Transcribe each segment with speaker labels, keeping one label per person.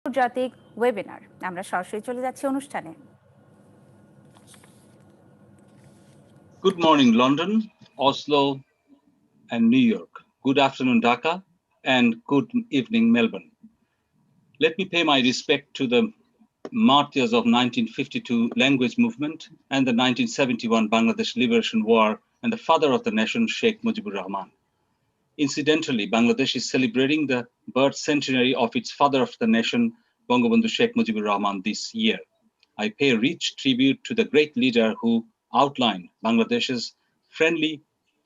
Speaker 1: আন্তর্জাতিক ওয়েবিনার। আমরা সরাসরি চলে যাচ্ছি অনুষ্ঠানে।
Speaker 2: Good morning, London, Oslo, and New York. Good afternoon, Dhaka, and good evening, Melbourne. Let me pay my respect to the martyrs of 1952 language movement and the 1971 Bangladesh Liberation War and the father of the nation, Sheikh Mujibur Rahman. Incidentally, Bangladesh is celebrating the birth centenary of its father of the nation, Bangabandhu Sheikh Mujibur Rahman, this year. I pay rich tribute to the great leader who outlined Bangladesh's friendly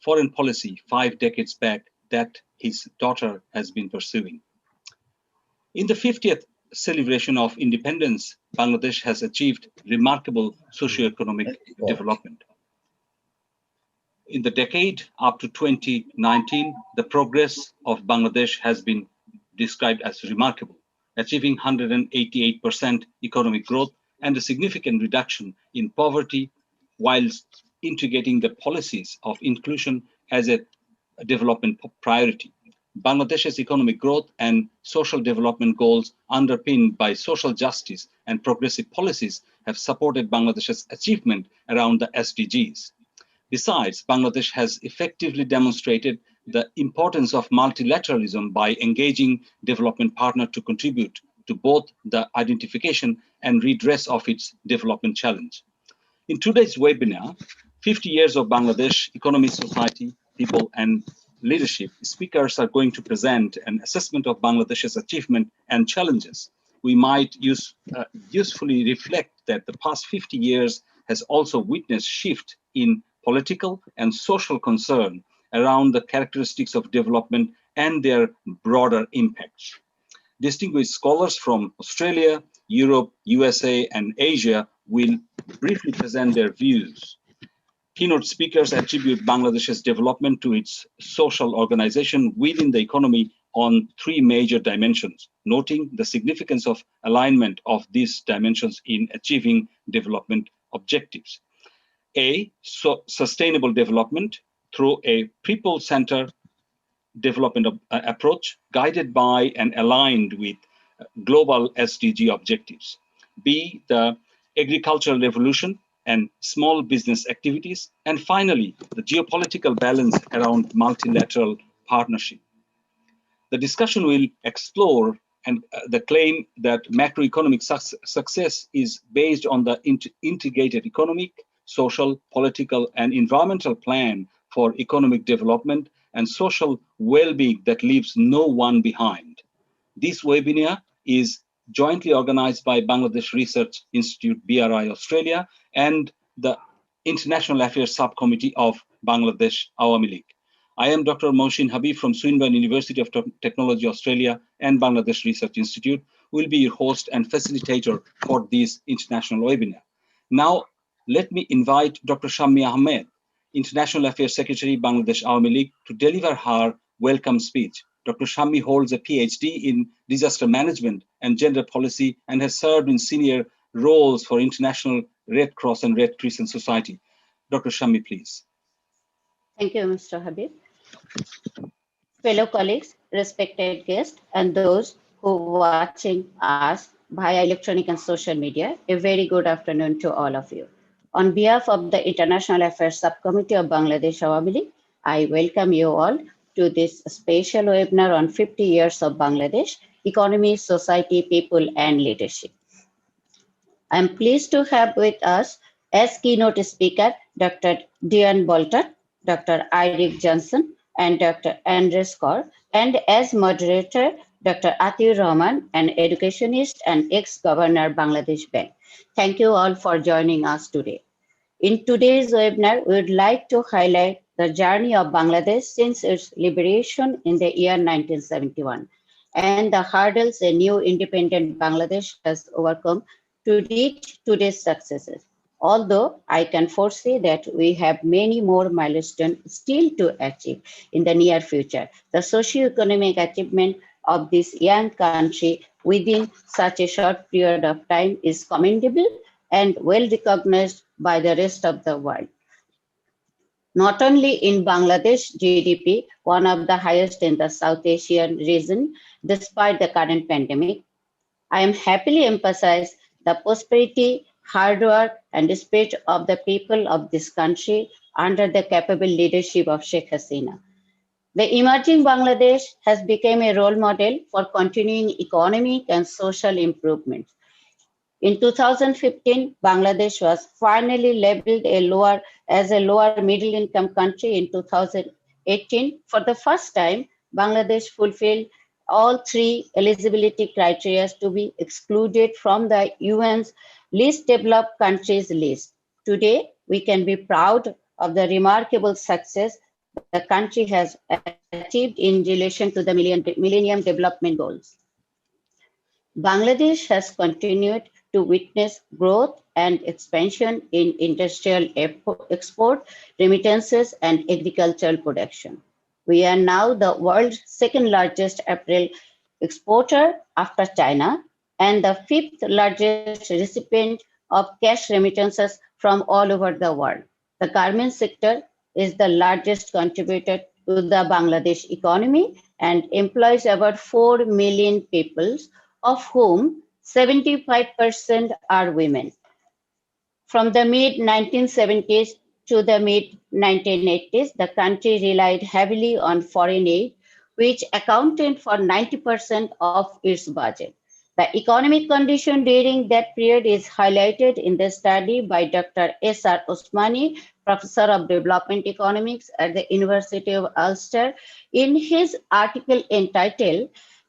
Speaker 2: foreign policy 5 decades back that his daughter has been pursuing. In the 50th celebration of independence, Bangladesh has achieved remarkable socio-economic development. In the decade up to 2019, the progress of Bangladesh has been described as remarkable, achieving 188% economic growth and a significant reduction in poverty, whilst integrating the policies of inclusion as a development priority. Bangladesh's economic growth and social development goals, underpinned by social justice and progressive policies, have supported Bangladesh's achievement around the SDGs. Besides, Bangladesh has effectively demonstrated the importance of multilateralism by engaging development partners to contribute to both the identification and redress of its development challenge. In today's webinar, 50 years of Bangladesh economy, society, people, and leadership, speakers are going to present an assessment of Bangladesh's achievement and challenges. We might usefully reflect that the past 50 years has also witnessed shift in political and social concern around the characteristics of development and their broader impacts. Distinguished scholars from Australia, Europe, USA, and Asia will briefly present their views. Keynote speakers attribute Bangladesh's development to its social organization within the economy on 3 major dimensions, noting the significance of alignment of these dimensions in achieving development objectives. A, sustainable development through a people-centered development approach guided by and aligned with global SDG objectives. B, the agricultural revolution and small business activities. And finally, the geopolitical balance around multilateral partnership. The discussion will explore and the claim that macroeconomic success is based on the integrated economic, social, political, and environmental plan for economic development and social well-being that leaves no one behind. This webinar is jointly organized by Bangladesh Research Institute, BRI Australia, and the International Affairs Subcommittee of Bangladesh Awami League. I am Dr. Mohsin Habib from Swinburne University of Technology Australia and Bangladesh Research Institute, will be your host and facilitator for this international webinar. Now, let me invite Dr. Shammi Ahmed, International Affairs Secretary, Bangladesh Awami League, to deliver her welcome speech. Dr. Shammi holds a PhD in disaster management and gender policy and has served in senior roles for International Red Cross and Red Crescent Society. Dr. Shammi, please.
Speaker 3: Thank you, Mr. Habib. Fellow colleagues, respected guests, and those who are watching us via electronic and social media, a very good afternoon to all of you. On behalf of the International Affairs Subcommittee of Bangladesh Awami League, I welcome you all to this special webinar on 50 years of Bangladesh, economy, society, people, and leadership. I'm pleased to have with us as keynote speaker, Dr. Diane Bolton, Dr. Eirik Johnson, and Dr. Andres Kaur, and as moderator, Dr. Atiur Rahman, an educationist and ex-governor Bangladesh Bank. Thank you all for joining us today. In today's webinar, we would like to highlight the journey of Bangladesh since its liberation in the year 1971 and the hurdles a new independent Bangladesh has overcome to reach today's successes. Although I can foresee that we have many more milestones still to achieve in the near future, the socio-economic achievement of this young country within such a short period of time is commendable and well recognized by the rest of the world. Not only in Bangladesh GDP, one of the highest in the South Asian region, despite the current pandemic, I am happily emphasize the prosperity, hard work, and spirit of the people of this country under the capable leadership of Sheikh Hasina. The emerging Bangladesh has become a role model for continuing economic and social improvement. In 2015, Bangladesh was finally labeled as a lower middle income country. In 2018, for the first time, Bangladesh fulfilled all three eligibility criteria to be excluded from the UN's least developed countries list. Today, we can be proud of the remarkable success the country has achieved in relation to the Millennium Development Goals. Bangladesh has continued to witness growth and expansion in industrial export, remittances, and agricultural production. We are now the world's second largest apparel exporter after China and the fifth largest recipient of cash remittances from all over the world. The garment sector is the largest contributor to the Bangladesh economy and employs about 4 million people, of whom 75% are women. From the mid-1970s to the mid-1980s, the country relied heavily on foreign aid, which accounted for 90% of its budget. The economic condition during that period is highlighted in the study by Dr. S.R. Osmani, Professor of Development Economics at the University of Ulster, in his article entitled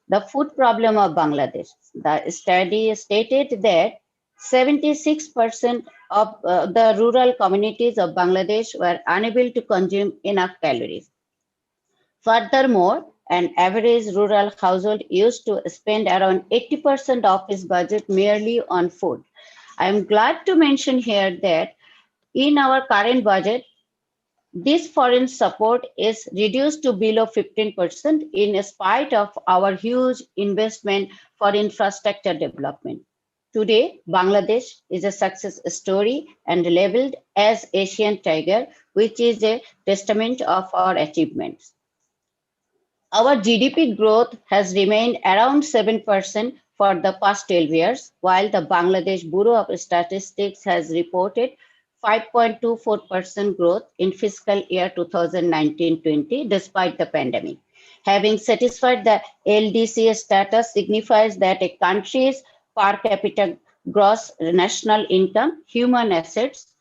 Speaker 3: The Food Problem of Bangladesh. The study stated that 76% of the rural communities of Bangladesh were unable to consume enough calories. Furthermore, an average rural household used to spend around 80% of its budget merely on food. I am glad to mention here that in our current budget, this foreign support is reduced to below 15% in spite of our huge investment for infrastructure development. Today, Bangladesh is a success story and labeled as Asian Tiger, which is a testament of our achievements. Our GDP growth has remained around 7% for the past 12 years, while the Bangladesh Bureau of Statistics has reported 5.24% growth in fiscal year 2019-20 despite the pandemic. Having satisfied the LDC status signifies that a country's per capita gross national income, human assets,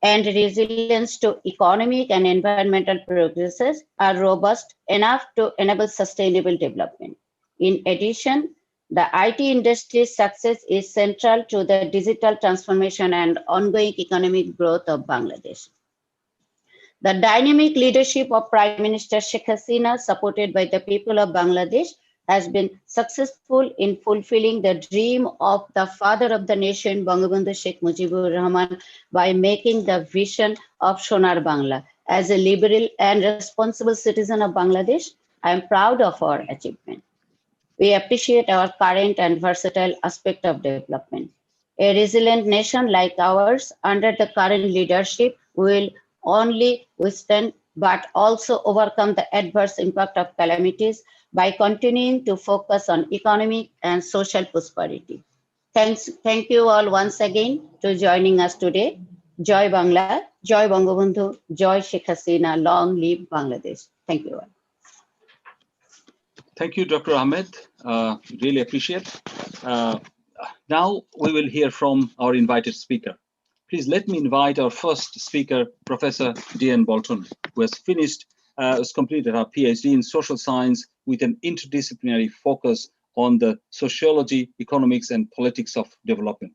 Speaker 3: and resilience to economic and environmental progresses are robust enough to enable sustainable development. In addition, the IT industry's success is central to the digital transformation and ongoing economic growth of Bangladesh. The dynamic leadership of Prime Minister Sheikh Hasina, supported by the people of Bangladesh, has been successful in fulfilling the dream of the father of the nation, Bangabandhu Sheikh Mujibur Rahman, by making the vision of Sonar Bangla. As a liberal and responsible citizen of Bangladesh, I am proud of our achievement. We appreciate our current and versatile aspect of development. A resilient nation like ours, under the current leadership, will only withstand but also overcome the adverse impact of calamities by continuing to focus on economic and social prosperity. Thank you all once again for joining us today. Joy Bangla, Joy Bangabandhu, Joy Sheikh Hasina, long live Bangladesh. Thank you all.
Speaker 2: Thank you, Dr. Ahmed. Really appreciate. Now we will hear from our invited speaker. Please let me invite our first speaker, Professor Diane Bolton, who has completed her PhD in social science with an interdisciplinary focus on the sociology, economics, and politics of development.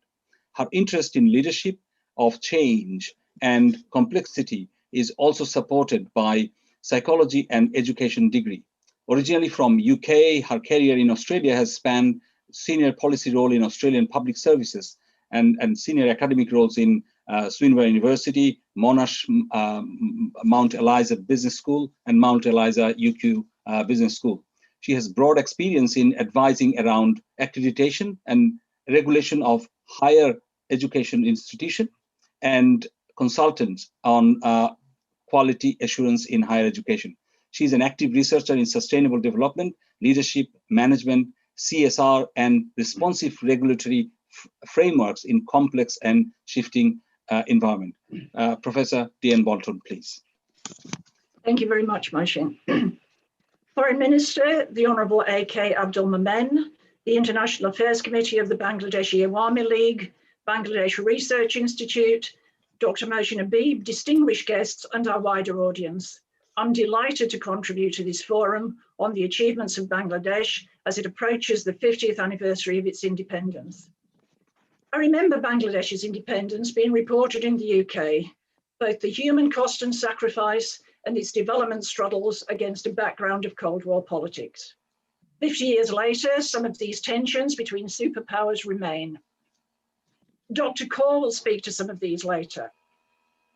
Speaker 2: Her interest in leadership of change and complexity is also supported by psychology and education degree. Originally from UK, her career in Australia has spanned senior policy role in Australian public services and senior academic roles in Swinburne University, Monash Mount Eliza Business School, and Mount Eliza UQ Business School. She has broad experience in advising around accreditation and regulation of higher education institution and consultants on quality assurance in higher education. She's an active researcher in sustainable development, leadership, management, CSR, and responsive regulatory frameworks in complex and shifting environment. Professor Dian Bolton, please.
Speaker 4: Thank you very much, Moshe. Foreign Minister, the Honourable A.K. Abdul Momen, the International Affairs Committee of the Bangladeshi Awami League, Bangladesh Research Institute, Dr. Mohsin Habib, distinguished guests, and our wider audience. I'm delighted to contribute to this forum on the achievements of Bangladesh as it approaches the 50th anniversary of its independence. I remember Bangladesh's independence being reported in the UK, both the human cost and sacrifice and its development struggles against a background of Cold War politics. 50 years later, some of these tensions between superpowers remain. Dr. Kaur will speak to some of these later.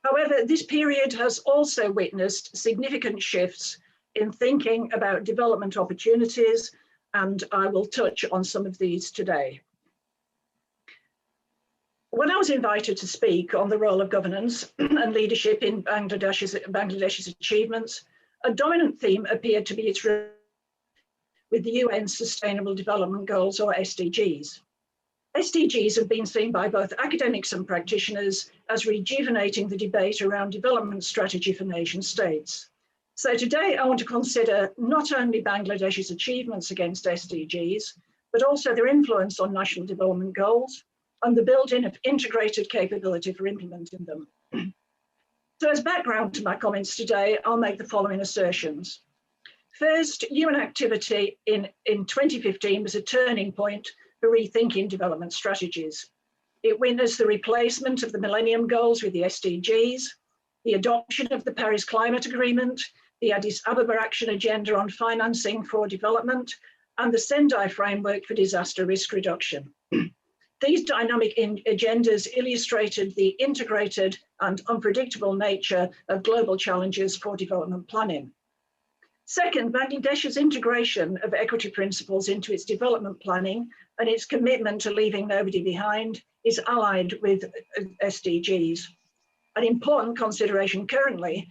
Speaker 4: However, this period has also witnessed significant shifts in thinking about development opportunities, and I will touch on some of these today. When I was invited to speak on the role of governance and leadership in Bangladesh's achievements, a dominant theme appeared to be its with the UN's Sustainable Development Goals, or SDGs. SDGs have been seen by both academics and practitioners as rejuvenating the debate around development strategy for nation states. So today I want to consider not only Bangladesh's achievements against SDGs, but also their influence on national development goals and the building of integrated capability for implementing them. So as background to my comments today, I'll make the following assertions. First, UN activity in 2015 was a turning point for rethinking development strategies. It witnessed the replacement of the Millennium Goals with the SDGs, the adoption of the Paris Climate Agreement, the Addis Ababa Action Agenda on Financing for Development, and the Sendai Framework for Disaster Risk Reduction. These dynamic agendas illustrated the integrated and unpredictable nature of global challenges for development planning. Second, Bangladesh's integration of equity principles into its development planning and its commitment to leaving nobody behind is allied with SDGs. An important consideration currently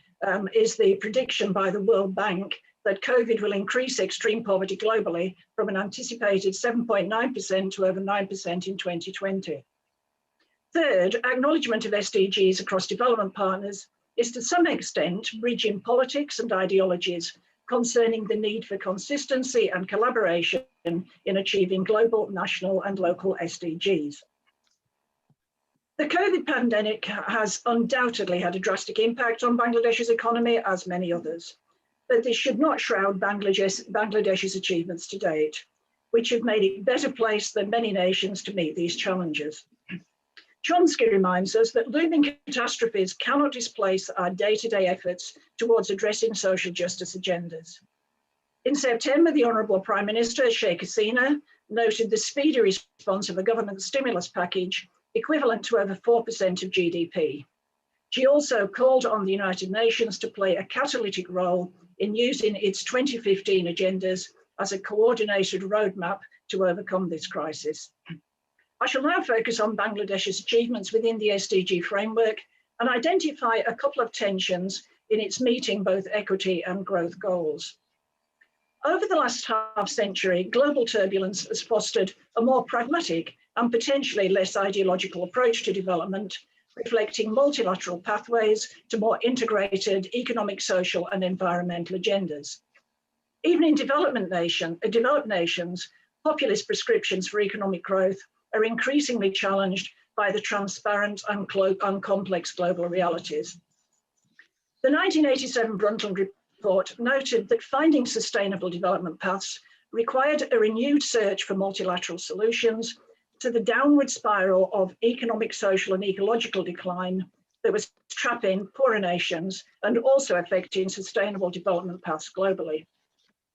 Speaker 4: is the prediction by the World Bank that COVID will increase extreme poverty globally from an anticipated 7.9% to over 9% in 2020. Third, acknowledgement of SDGs across development partners is to some extent bridging politics and ideologies concerning the need for consistency and collaboration in achieving global, national, and local SDGs. The COVID pandemic has undoubtedly had a drastic impact on Bangladesh's economy, as many others. But this should not shroud Bangladesh's achievements to date, which have made it better placed than many nations to meet these challenges. Chomsky reminds us that looming catastrophes cannot displace our day-to-day efforts towards addressing social justice agendas. In September, the Honourable Prime Minister, Sheikh Hasina, noted the speedy response of a government stimulus package equivalent to over 4% of GDP. She also called on the United Nations to play a catalytic role in using its 2015 agendas as a coordinated roadmap to overcome this crisis. I shall now focus on Bangladesh's achievements within the SDG framework and identify a couple of tensions in its meeting both equity and growth goals. Over the last half century, global turbulence has fostered a more pragmatic and potentially less ideological approach to development, reflecting multilateral pathways to more integrated economic, social, and environmental agendas. Even in developed nations, populist prescriptions for economic growth are increasingly challenged by the transparent and complex global realities. The 1987 Brundtland Report noted that finding sustainable development paths required a renewed search for multilateral solutions to the downward spiral of economic, social, and ecological decline that was trapping poorer nations and also affecting sustainable development paths globally.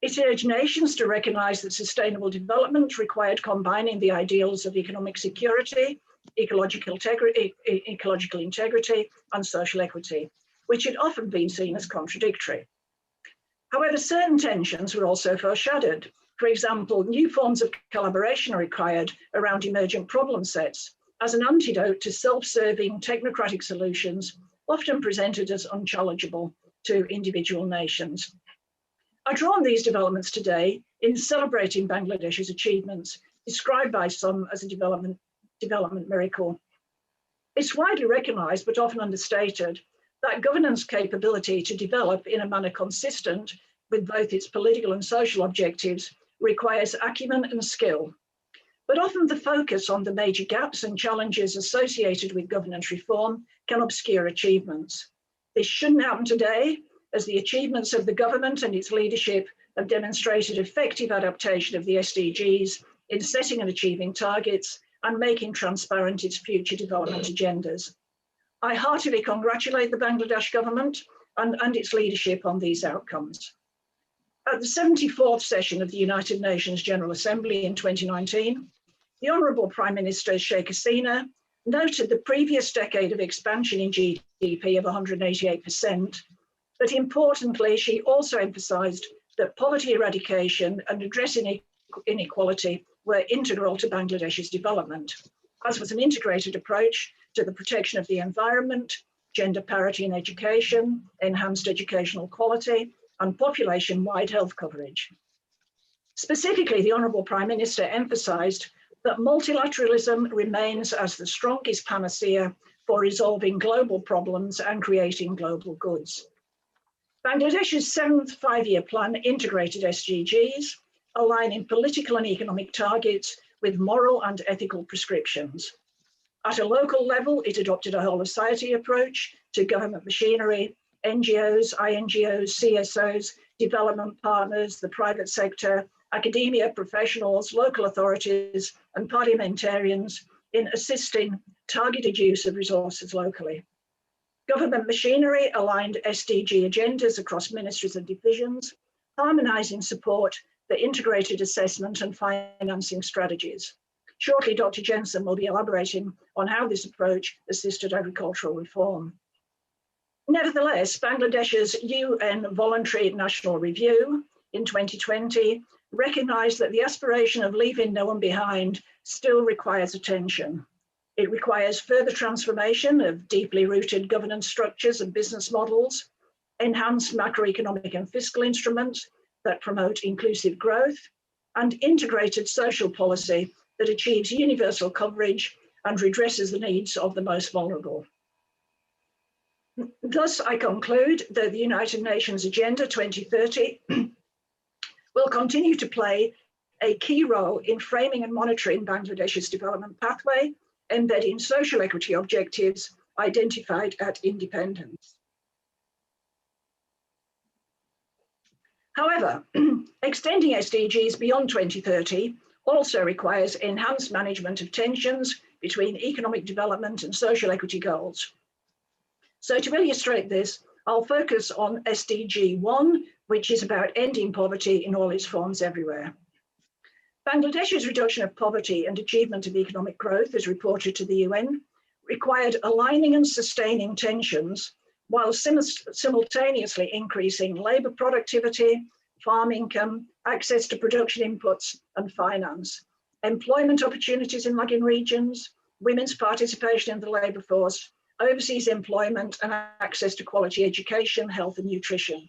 Speaker 4: It urged nations to recognize that sustainable development required combining the ideals of economic security, ecological integrity, and social equity, which had often been seen as contradictory. However, certain tensions were also foreshadowed. For example, new forms of collaboration are required around emergent problem sets as an antidote to self-serving technocratic solutions, often presented as unchallengeable to individual nations. I draw on these developments today in celebrating Bangladesh's achievements, described by some as a development miracle. It's widely recognized, but often understated, that governance capability to develop in a manner consistent with both its political and social objectives requires acumen and skill. But often the focus on the major gaps and challenges associated with governance reform can obscure achievements. This shouldn't happen today, as the achievements of the government and its leadership have demonstrated effective adaptation of the SDGs in setting and achieving targets and making transparent its future development agendas. I heartily congratulate the Bangladesh government and its leadership on these outcomes. At the 74th session of the United Nations General Assembly in 2019, the Honourable Prime Minister Sheikh Hasina noted the previous decade of expansion in GDP of 188%, but importantly, she also emphasised that poverty eradication and addressing inequality were integral to Bangladesh's development, as was an integrated approach to the protection of the environment, gender parity in education, enhanced educational quality, and population-wide health coverage. Specifically, the Honourable Prime Minister emphasised that multilateralism remains as the strongest panacea for resolving global problems and creating global goods. Bangladesh's 7th five-year plan integrated SDGs, aligning political and economic targets with moral and ethical prescriptions. At a local level, it adopted a whole of society approach to government machinery, NGOs, INGOs, CSOs, development partners, the private sector, academia, professionals, local authorities, and parliamentarians in assisting targeted use of resources locally. Government machinery aligned SDG agendas across ministries and divisions, harmonising support for integrated assessment and financing strategies. Shortly, Dr. Jensen will be elaborating on how this approach assisted agricultural reform. Nevertheless, Bangladesh's UN Voluntary National Review in 2020 recognised that the aspiration of leaving no one behind still requires attention. It requires further transformation of deeply rooted governance structures and business models, enhanced macroeconomic and fiscal instruments that promote inclusive growth, and integrated social policy that achieves universal coverage and redresses the needs of the most vulnerable. Thus, I conclude that the United Nations Agenda 2030 will continue to play a key role in framing and monitoring Bangladesh's development pathway, embedding social equity objectives identified at independence. However, extending SDGs beyond 2030 also requires enhanced management of tensions between economic development and social equity goals. So to illustrate this, I'll focus on SDG 1, which is about ending poverty in all its forms everywhere. Bangladesh's reduction of poverty and achievement of economic growth, as reported to the UN, required aligning and sustaining tensions while simultaneously increasing labour productivity, farm income, access to production inputs and finance, employment opportunities in lagging regions, women's participation in the labour force, overseas employment and access to quality education, health and nutrition,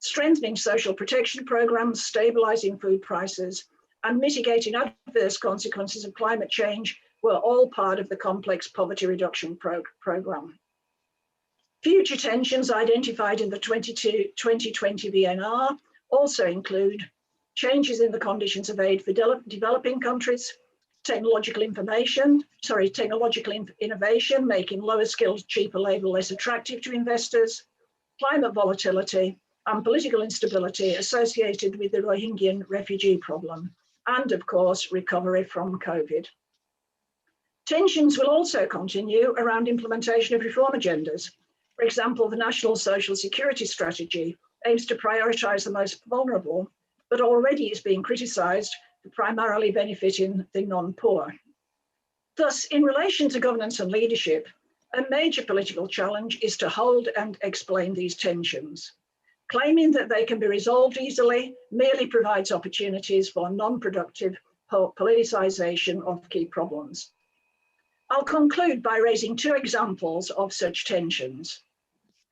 Speaker 4: strengthening social protection programmes, stabilising food prices, and mitigating adverse consequences of climate change were all part of the complex poverty reduction programme. Future tensions identified in the 2020 VNR also include changes in the conditions of aid for developing countries, technological innovation, making lower skilled, cheaper labour less attractive to investors, climate volatility, and political instability associated with the Rohingya refugee problem, and of course, recovery from COVID. Tensions will also continue around implementation of reform agendas. For example, the National Social Security Strategy aims to prioritise the most vulnerable, but already is being criticised for primarily benefiting the non-poor. Thus, in relation to governance and leadership, a major political challenge is to hold and explain these tensions. Claiming that they can be resolved easily merely provides opportunities for non-productive politicisation of key problems. I'll conclude by raising two examples of such tensions.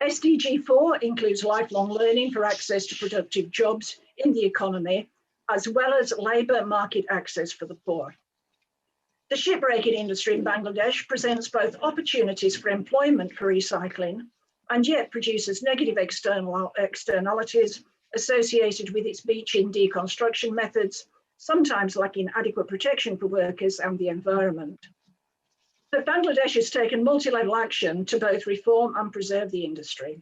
Speaker 4: SDG 4 includes lifelong learning for access to productive jobs in the economy as well as labour market access for the poor. The shipbreaking industry in Bangladesh presents both opportunities for employment for recycling and yet produces negative externalities associated with its beaching deconstruction methods, sometimes lacking adequate protection for workers and the environment. But Bangladesh has taken multilateral action to both reform and preserve the industry.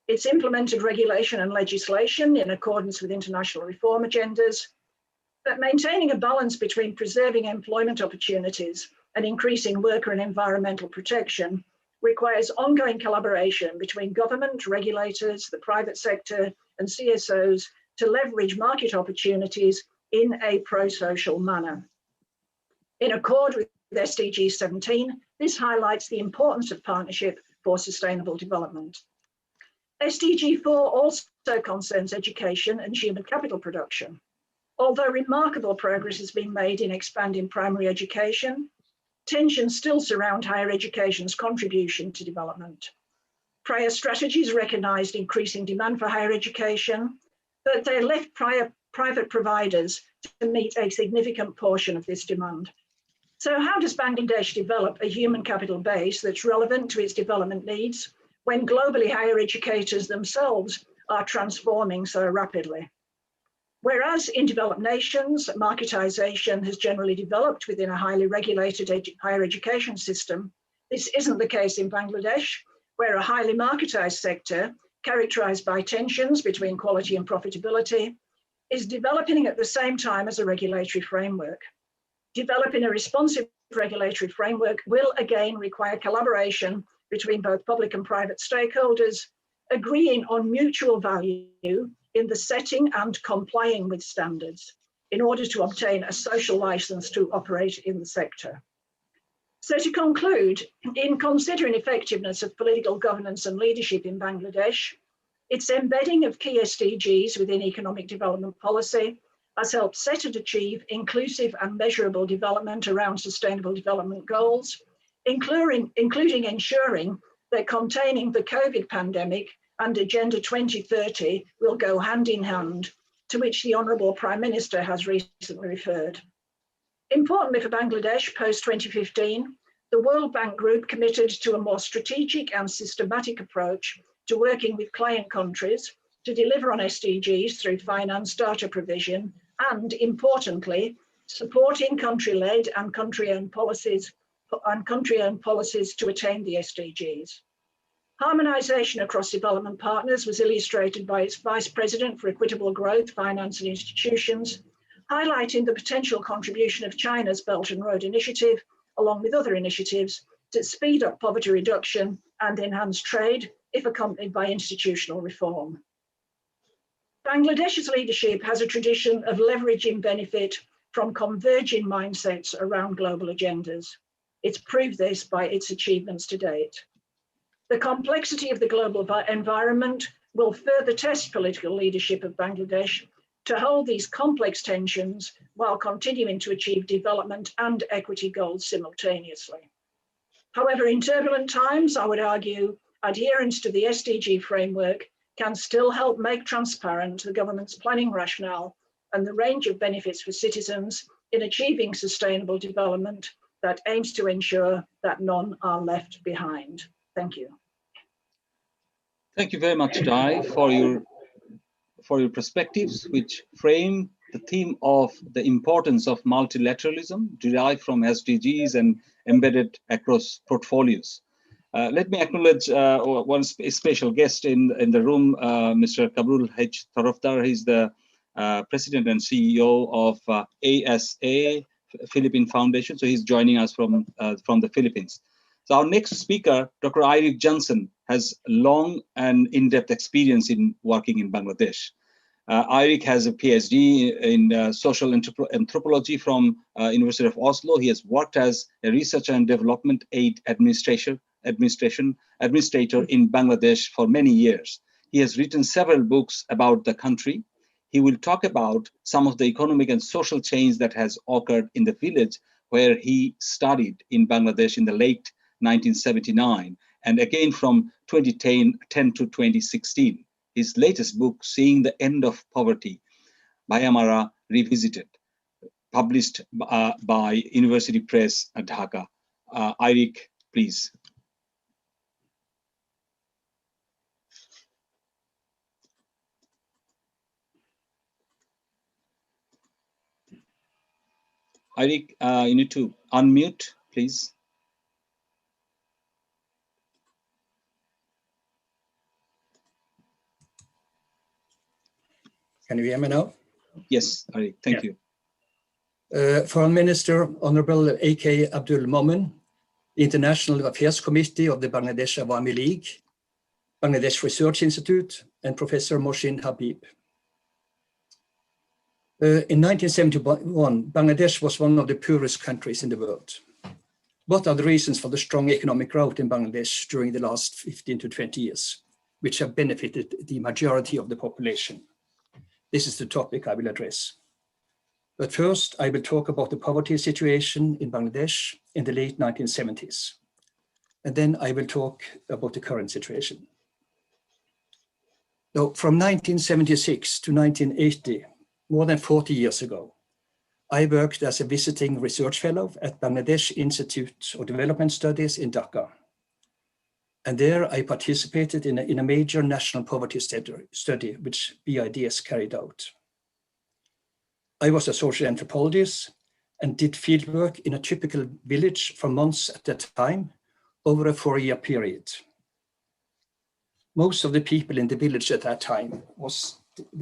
Speaker 4: It's implemented regulation and legislation in accordance with international reform agendas, but maintaining a balance between preserving employment opportunities and increasing worker and environmental protection requires ongoing collaboration between government, regulators, the private sector, and CSOs to leverage market opportunities in a pro-social manner. In accord with SDG 17, this highlights the importance of partnership for sustainable development. SDG 4 also concerns education and human capital production. Although remarkable progress has been made in expanding primary education, tensions still surround higher education's contribution to development. Prior strategies recognized increasing demand for higher education, but they left private providers to meet a significant portion of this demand. So how does Bangladesh develop a human capital base that's relevant to its development needs when globally higher educators themselves are transforming so rapidly? Whereas in developed nations, marketization has generally developed within a highly regulated higher education system, this isn't the case in Bangladesh, where a highly marketized sector, characterized by tensions between quality and profitability, is developing at the same time as a regulatory framework. Developing a responsive regulatory framework will again require collaboration between both public and private stakeholders, agreeing on mutual value in the setting and complying with standards in order to obtain a social license to operate in the sector. So to conclude, in considering effectiveness of political governance and leadership in Bangladesh, its embedding of key SDGs within economic development policy has helped set and achieve inclusive and measurable development around sustainable development goals, including ensuring that containing the COVID pandemic and Agenda 2030 will go hand in hand, to which the Honourable Prime Minister has recently referred. Importantly for Bangladesh post-2015, the World Bank Group committed to a more strategic and systematic approach to working with client countries to deliver on SDGs through finance data provision and, importantly, supporting country-led and country-owned policies to attain the SDGs. Harmonisation across development partners was illustrated by its Vice President for Equitable Growth, Finance and Institutions, highlighting the potential contribution of China's Belt and Road Initiative, along with other initiatives, to speed up poverty reduction and enhance trade if accompanied by institutional reform. Bangladesh's leadership has a tradition of leveraging benefit from converging mindsets around global agendas. It's proved this by its achievements to date. The complexity of the global environment will further test political leadership of Bangladesh to hold these complex tensions while continuing to achieve development and equity goals simultaneously. However, in turbulent times, I would argue adherence to the SDG framework can still help make transparent the government's planning rationale and the range of benefits for citizens in achieving sustainable development that aims to ensure that none are left behind. Thank you.
Speaker 2: Thank you very much, Dai, for your perspectives, which frame the theme of the importance of multilateralism derived from SDGs and embedded across portfolios. Let me acknowledge one special guest in the room, Mr. Kabrul H. Tarafdar. He's the President and CEO of ASA Philippine Foundation. So he's joining us from the Philippines. So our next speaker, Dr. Eirik Johnson, has long and in-depth experience in working in Bangladesh. Eirik has a PhD in social anthropology from University of Oslo. He has worked as a research and development aid administrator in Bangladesh for many years. He has written several books about the country. He will talk about some of the economic and social change that has occurred in the village where he studied in Bangladesh in the late 1979, and again from 2010 to 2016. His latest book, Seeing the End of Poverty, Bhayamara Revisited, published by University Press at Dhaka. Eirik, please. Eirik, you need to unmute, please.
Speaker 5: Can you hear me now?
Speaker 2: Yes, Eirik, thank you.
Speaker 5: Foreign Minister, Honorable A.K. Abdul Momen, the International Affairs Committee of the Bangladesh Awami League, Bangladesh Research Institute, and Professor Mohsin Habib. In 1971, Bangladesh was one of the poorest countries in the world. What are the reasons for the strong economic growth in Bangladesh during the last 15 to 20 years, which have benefited the majority of the population? This is the topic I will address. But first, I will talk about the poverty situation in Bangladesh in the late 1970s. And then I will talk about the current situation. Now, from 1976 to 1980, more than 40 years ago, I worked as a visiting research fellow at Bangladesh Institute of Development Studies in Dhaka. And there I participated in a major national poverty study which BIDS carried out. I was a social anthropologist and did fieldwork in a typical village for months at a time over a 4-year period. Most of the people in the village at that time were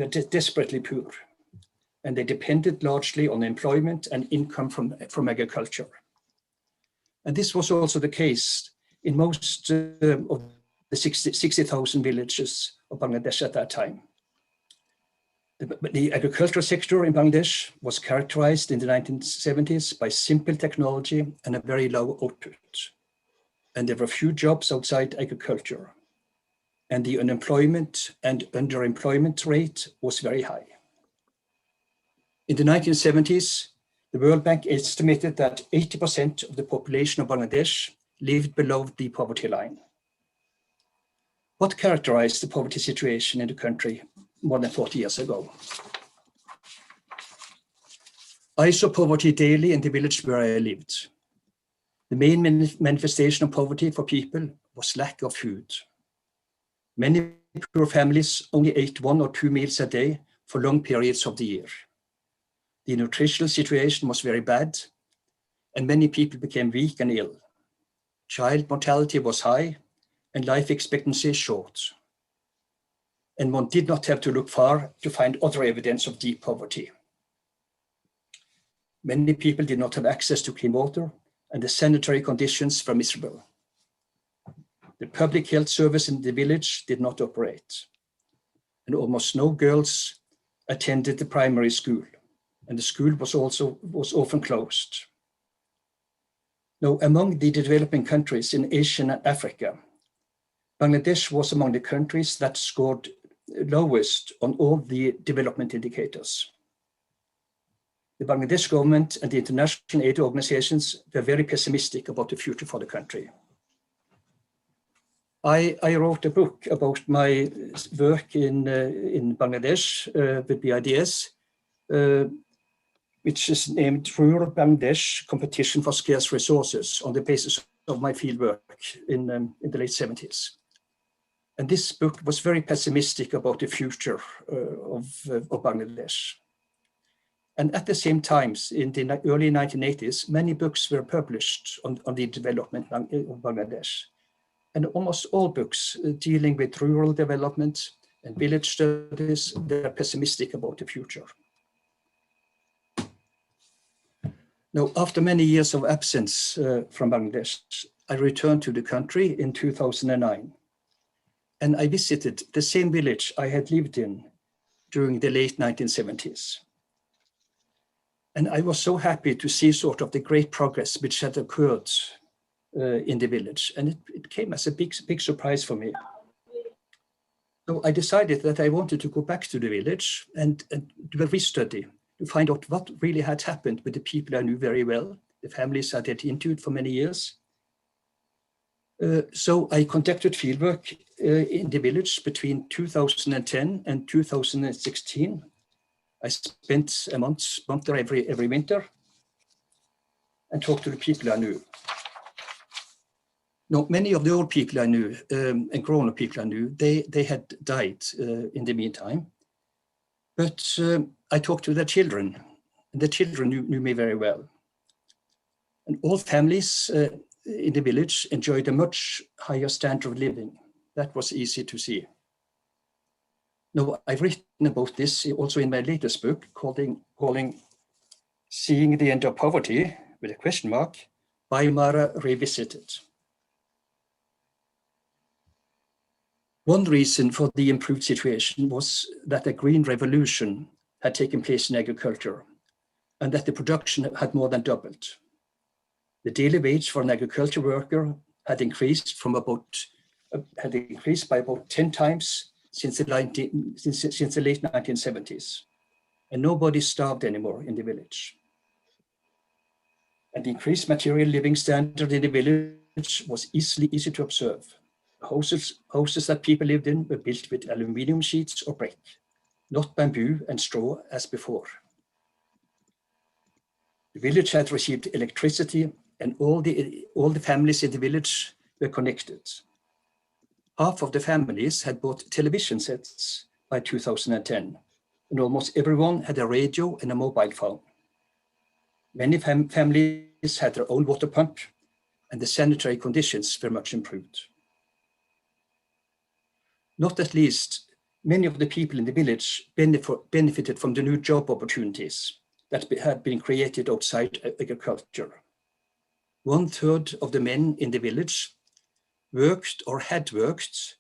Speaker 5: desperately poor, and they depended largely on employment and income from agriculture. And this was also the case in most of the 60,000 villages of Bangladesh at that time. The agricultural sector in Bangladesh was characterized in the 1970s by simple technology and a very low output. And there were few jobs outside agriculture. And the unemployment and underemployment rate was very high. In the 1970s, the World Bank estimated that 80% of the population of Bangladesh lived below the poverty line. What characterized the poverty situation in the country more than 40 years ago? I saw poverty daily in the village where I lived. The main manifestation of poverty for people was lack of food. Many poor families only ate 1 or 2 meals a day for long periods of the year. The nutritional situation was very bad, and many people became weak and ill. Child mortality was high, and life expectancy short. And one did not have to look far to find other evidence of deep poverty. Many people did not have access to clean water, and the sanitary conditions were miserable. The public health service in the village did not operate, and almost no girls attended the primary school, and the school was often closed. Now, among the developing countries in Asia and Africa, Bangladesh was among the countries that scored lowest on all the development indicators. The Bangladesh government and the international aid organizations were very pessimistic about the future for the country. I wrote a book about my work in Bangladesh with BIDS, which is named Rural Bangladesh Competition for Scarce Resources, on the basis of my fieldwork in the late 70s. And this book was very pessimistic about the future of Bangladesh. And at the same time, in the early 1980s, many books were published on the development of Bangladesh. And almost all books dealing with rural development and village studies, they're pessimistic about the future. Now, after many years of absence from Bangladesh, I returned to the country in 2009. And I visited the same village I had lived in during the late 1970s. And I was so happy to see sort of the great progress which had occurred in the village. And it came as a big surprise for me. So I decided that I wanted to go back to the village and do a restudy to find out what really had happened with the people I knew very well, the families I had interviewed for many years. So I conducted fieldwork in the village between 2010 and 2016. I spent a month there every winter and talked to the people I knew. Now, many of the old people I knew and grown-up people I knew, they had died in the meantime. But I talked to their children, and the children knew me very well. And all families in the village enjoyed a much higher standard of living. That was easy to see. Now, I've written about this also in my latest book, calling Seeing the End of Poverty, with a question mark, Weimar Revisited. One reason for the improved situation was that a green revolution had taken place in agriculture and that the production had more than doubled. The daily wage for an agriculture worker had increased by about 10 times since the late 1970s, and nobody starved anymore in the village. And the increased material living standard in the village was easy to observe. Houses that people lived in were built with aluminium sheets or brick, not bamboo and straw as before. The village had received electricity, and all the families in the village were connected. Half of the families had bought television sets by 2010, and almost everyone had a radio and a mobile phone. Many families had their own water pump, and the sanitary conditions were much improved. Not at least, many of the people in the village benefited from the new job opportunities that had been created outside agriculture. 1/3 of the men in the village worked or had worked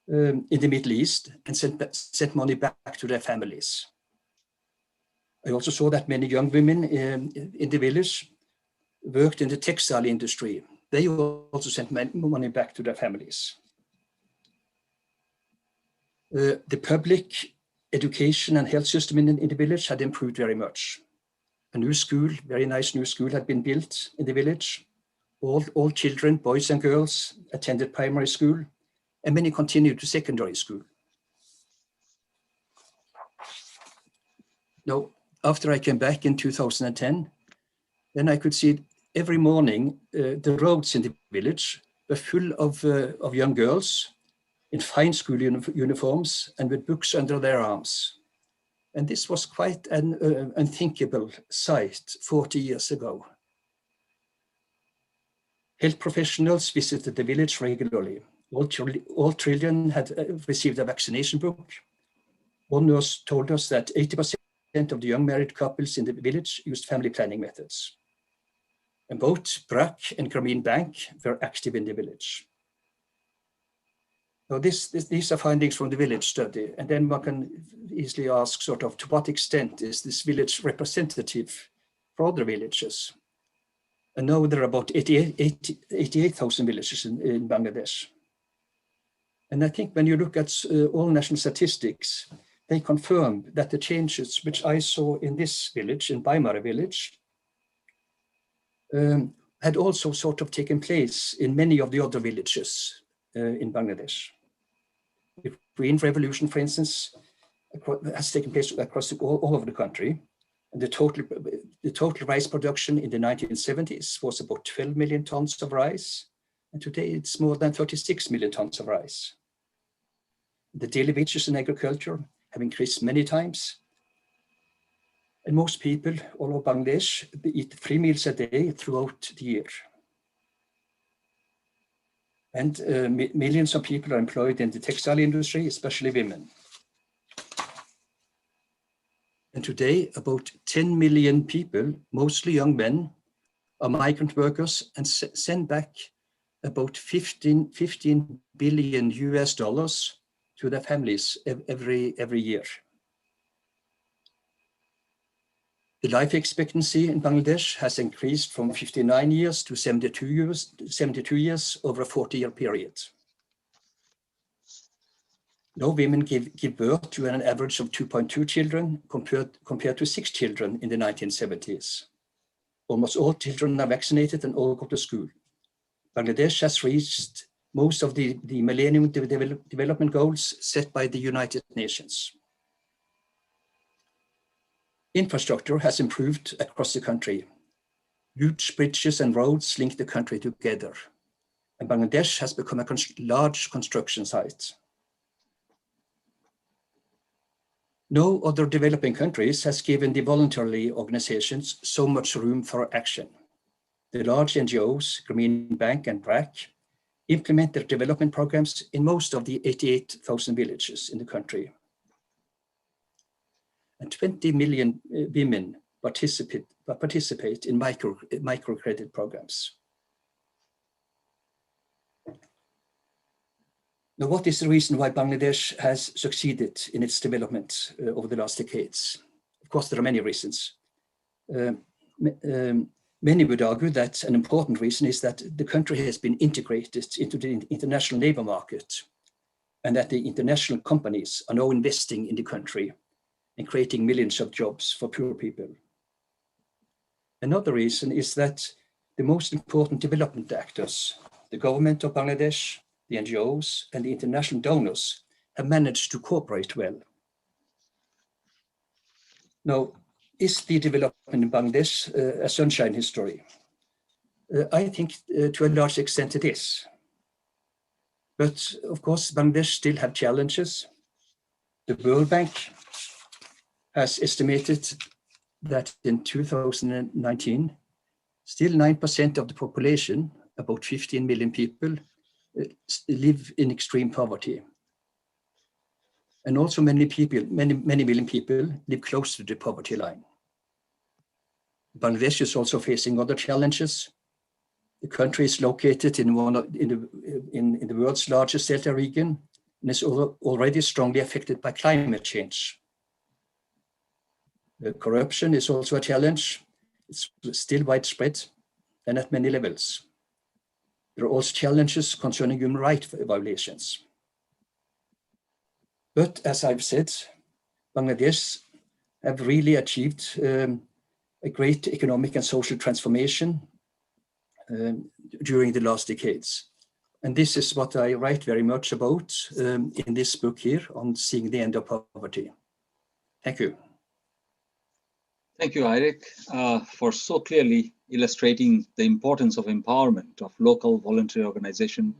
Speaker 5: in the Middle East and sent money back to their families. I also saw that many young women in the village worked in the textile industry. They also sent money back to their families. The public education and health system in the village had improved very much. A new school, very nice new school, had been built in the village. All children, boys and girls, attended primary school, and many continued to secondary school. Now, after I came back in 2010, then I could see every morning the roads in the village were full of young girls in fine school uniforms and with books under their arms. And this was quite an unthinkable sight 40 years ago. Health professionals visited the village regularly. All children had received a vaccination book. One nurse told us that 80% of the young married couples in the village used family planning methods. And both BRAC and Grameen Bank were active in the village. So these are findings from the village study. And then one can easily ask sort of to what extent is this village representative for other villages? And now there are about 88,000 villages in Bangladesh. And I think when you look at all national statistics, they confirm that the changes which I saw in this village, in Baimara village, had also sort of taken place in many of the other villages in Bangladesh. The Green Revolution, for instance, has taken place across all over the country. And the total rice production in the 1970s was about 12 million tons of rice. And today it's more than 36 million tons of rice. The daily wages in agriculture have increased many times. And most people all over Bangladesh eat 3 meals a day throughout the year. And millions of people are employed in the textile industry, especially women. And today, about 10 million people, mostly young men, are migrant workers and send back about 15 billion US dollars to their families every year. The life expectancy in Bangladesh has increased from 59 years to 72 years over a 40-year period. Now women give birth to an average of 2.2 children compared to 6 children in the 1970s. Almost all children are vaccinated and all go to school. Bangladesh has reached most of the Millennium Development Goals set by the United Nations. Infrastructure has improved across the country. Huge bridges and roads link the country together, and Bangladesh has become a large construction site. No other developing countries has given the voluntary organizations so much room for action. The large NGOs, Grameen Bank and BRAC, implement their development programs in most of the 88,000 villages in the country. And 20 million women participate in microcredit programs. Now, what is the reason why Bangladesh has succeeded in its development over the last decades? Of course, there are many reasons. Many would argue that an important reason is that the country has been integrated into the international labor market, and that the international companies are now investing in the country and creating millions of jobs for poor people. Another reason is that the most important development actors, the government of Bangladesh, the NGOs, and the international donors, have managed to cooperate well. Now, is the development in Bangladesh a sunshine history? I think to a large extent it is. But of course, Bangladesh still have challenges. The World Bank has estimated that in 2019, still 9% of the population, about 15 million people, live in extreme poverty. And also many million people live close to the poverty line. Bangladesh is also facing other challenges. The country is located in the world's largest delta region and is already strongly affected by climate change. Corruption is also a challenge. It's still widespread and at many levels. There are also challenges concerning human rights violations. But as I've said, Bangladesh have really achieved a great economic and social transformation during the last decades. And this is what I write very much about in this book here on seeing the end of poverty. Thank you.
Speaker 2: Thank you, Eirik, for so clearly illustrating the importance of empowerment of local voluntary organization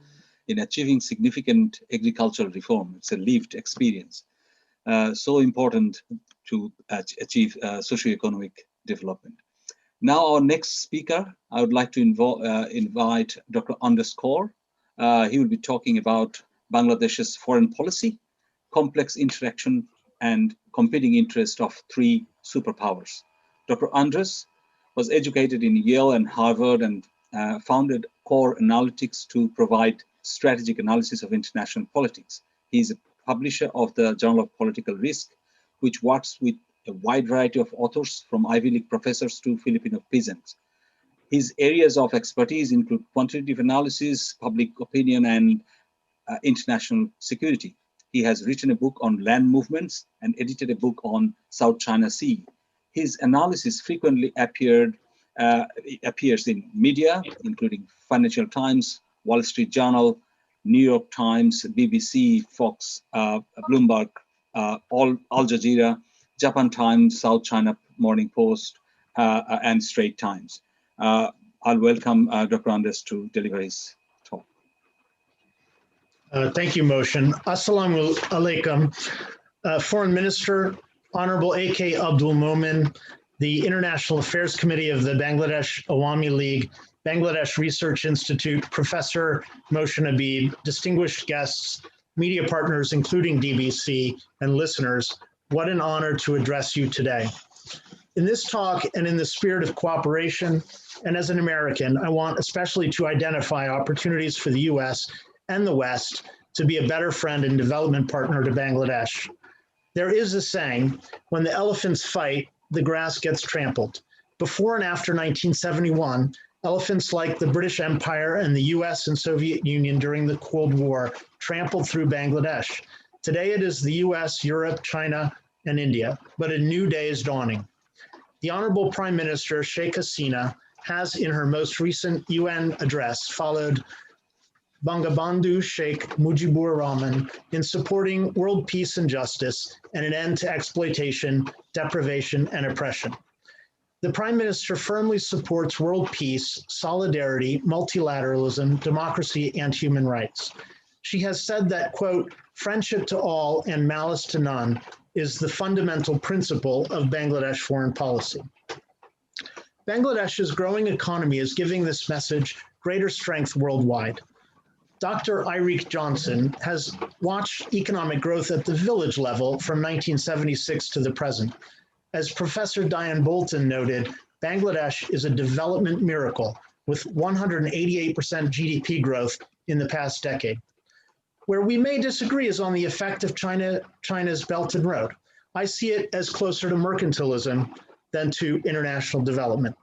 Speaker 2: in achieving significant agricultural reform. It's a lived experience, so important to achieve socio-economic development. Now, our next speaker, I would like to invite Dr. Anders Kaur. He will be talking about Bangladesh's foreign policy, complex interaction, and competing interest of three superpowers. Dr. Anders was educated in Yale and Harvard and founded Core Analytics to provide strategic analysis of international politics. He is a publisher of the Journal of Political Risk, which works with a wide variety of authors from Ivy League professors to Filipino peasants. His areas of expertise include quantitative analysis, public opinion, and international security. He has written a book on land movements and edited a book on South China Sea. His analysis frequently appears in media, including Financial Times, Wall Street Journal, New York Times, BBC, Fox, Bloomberg, Al Jazeera, Japan Times, South China Morning Post, and Straits Times. I'll welcome Dr. Anders to deliver his talk.
Speaker 6: Thank you, Mohsen. Assalamu alaikum. Foreign Minister, Honorable A.K. Abdul Momin, the International Affairs Committee of the Bangladesh Awami League, Bangladesh Research Institute, Professor Mohsen Habib, distinguished guests, media partners, including DBC, and listeners, what an honor to address you today. In this talk and in the spirit of cooperation, and as an American, I want especially to identify opportunities for the US and the West to be a better friend and development partner to Bangladesh. There is a saying, when the elephants fight, the grass gets trampled. Before and after 1971, elephants like the British Empire and the US and Soviet Union during the Cold War trampled through Bangladesh. Today it is the US, Europe, China, and India, but a new day is dawning. The Honorable Prime Minister, Sheikh Hasina, has in her most recent UN address followed Bangabandhu Sheikh Mujibur Rahman in supporting world peace and justice and an end to exploitation, deprivation, and oppression. The Prime Minister firmly supports world peace, solidarity, multilateralism, democracy, and human rights. She has said that, quote, friendship to all and malice to none is the fundamental principle of Bangladesh foreign policy. Bangladesh's growing economy is giving this message greater strength worldwide. Dr. Eirik Johnson has watched economic growth at the village level from 1976 to the present. As Professor Diane Bolton noted, Bangladesh is a development miracle with 188% GDP growth in the past decade. Where we may disagree is on the effect of China's Belt and Road. I see it as closer to mercantilism than to international development.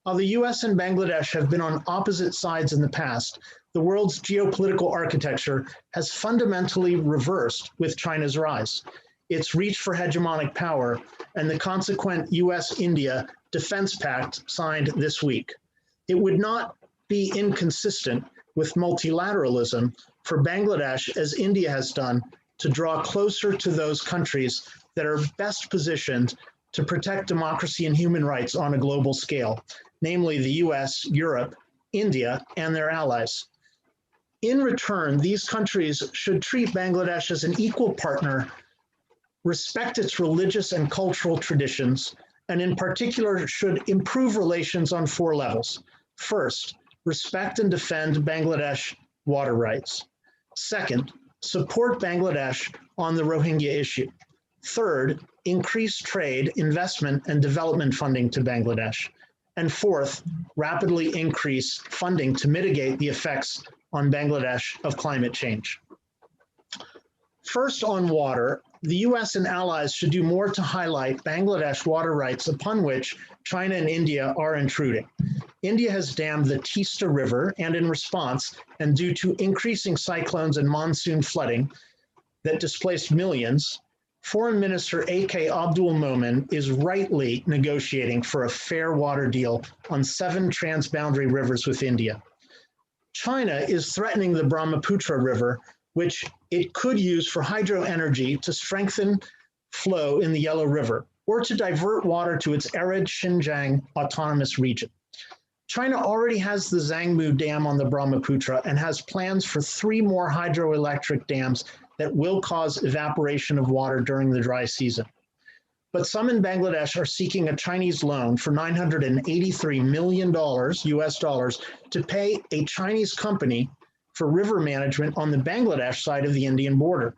Speaker 6: While the US and Bangladesh have been on opposite sides in the past, the world's geopolitical architecture has fundamentally reversed with China's rise, its reach for hegemonic power, and the consequent US-India Defense Pact signed this week. It would not be inconsistent with multilateralism for Bangladesh, as India has done, to draw closer to those countries that are best positioned to protect democracy and human rights on a global scale, namely the US, Europe, India, and their allies. In return, these countries should treat Bangladesh as an equal partner, respect its religious and cultural traditions, and in particular should improve relations on 4 levels. First, respect and defend Bangladesh water rights. Second, support Bangladesh on the Rohingya issue. Third, increase trade, investment, and development funding to Bangladesh. And fourth, rapidly increase funding to mitigate the effects on Bangladesh of climate change. First, on water, the US and allies should do more to highlight Bangladesh water rights upon which China and India are intruding. India has dammed the Teesta River, and in response, and due to increasing cyclones and monsoon flooding that displaced millions, Foreign Minister A.K. Abdul Momen is rightly negotiating for a fair water deal on 7 transboundary rivers with India. China is threatening the Brahmaputra River, which it could use for hydro energy to strengthen flow in the Yellow River, or to divert water to its arid Xinjiang autonomous region. China already has the Zangmu Dam on the Brahmaputra and has plans for 3 more hydroelectric dams that will cause evaporation of water during the dry season. But some in Bangladesh are seeking a Chinese loan for $983 million US dollars to pay a Chinese company for river management on the Bangladesh side of the Indian border.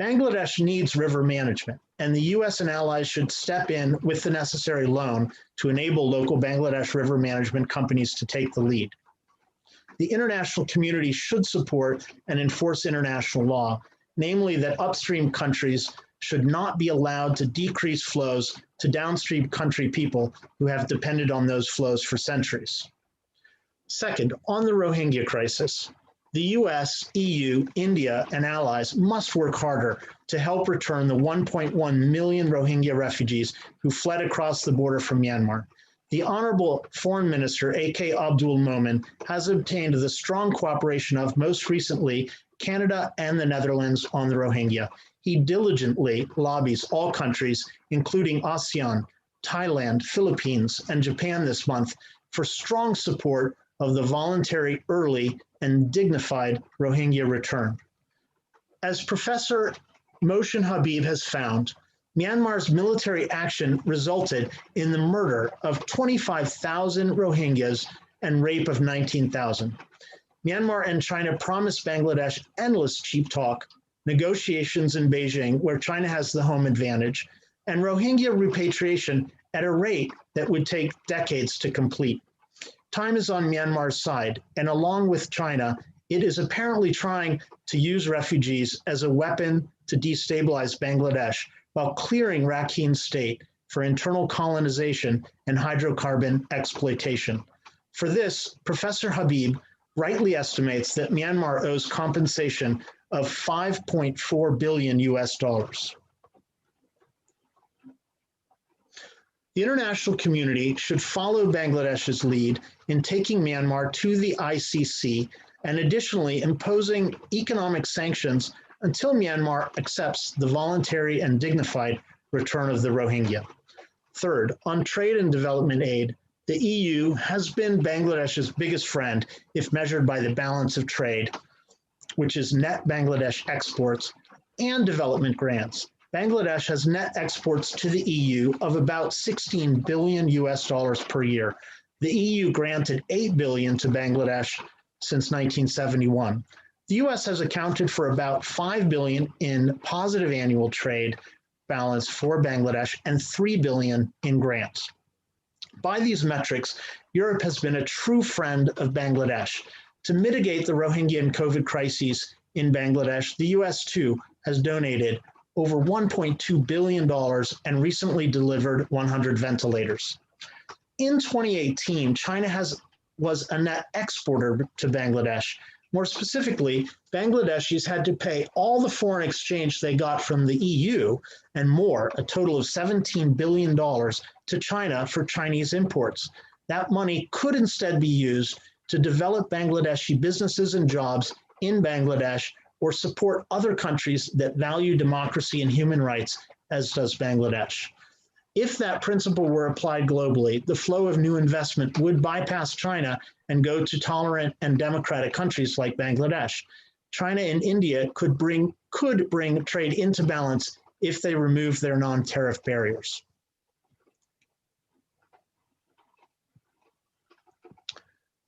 Speaker 6: Bangladesh needs river management, and the US and allies should step in with the necessary loan to enable local Bangladesh river management companies to take the lead. The international community should support and enforce international law, namely that upstream countries should not be allowed to decrease flows to downstream country people who have depended on those flows for centuries. Second, on the Rohingya crisis, the US, EU, India, and allies must work harder to help return the 1.1 million Rohingya refugees who fled across the border from Myanmar. The Honorable Foreign Minister, A.K. Abdul Momen, has obtained the strong cooperation of, most recently, Canada and the Netherlands on the Rohingya. He diligently lobbies all countries, including ASEAN, Thailand, Philippines, and Japan this month, for strong support of the voluntary, early, and dignified Rohingya return. As Professor Mohsin Habib has found, Myanmar's military action resulted in the murder of 25,000 Rohingyas and rape of 19,000. Myanmar and China promised Bangladesh endless cheap talk, negotiations in Beijing, where China has the home advantage, and Rohingya repatriation at a rate that would take decades to complete. Time is on Myanmar's side, and along with China, it is apparently trying to use refugees as a weapon to destabilize Bangladesh while clearing Rakhine State for internal colonization and hydrocarbon exploitation. For this, Professor Habib rightly estimates that Myanmar owes compensation of 5.4 billion US dollars. The international community should follow Bangladesh's lead in taking Myanmar to the ICC and additionally imposing economic sanctions until Myanmar accepts the voluntary and dignified return of the Rohingya. Third, on trade and development aid, the EU has been Bangladesh's biggest friend if measured by the balance of trade, which is net Bangladesh exports and development grants. Bangladesh has net exports to the EU of about 16 billion US dollars per year. The EU granted 8 billion to Bangladesh since 1971. The US has accounted for about 5 billion in positive annual trade balance for Bangladesh and 3 billion in grants. By these metrics, Europe has been a true friend of Bangladesh. To mitigate the Rohingya and COVID crises in Bangladesh, the US too has donated over $1.2 billion and recently delivered 100 ventilators. In 2018, China was a net exporter to Bangladesh. More specifically, Bangladeshis had to pay all the foreign exchange they got from the EU and more, a total of $17 billion, to China for Chinese imports. That money could instead be used to develop Bangladeshi businesses and jobs in Bangladesh or support other countries that value democracy and human rights, as does Bangladesh. If that principle were applied globally, the flow of new investment would bypass China and go to tolerant and democratic countries like Bangladesh. China and India could bring trade into balance if they remove their non-tariff barriers.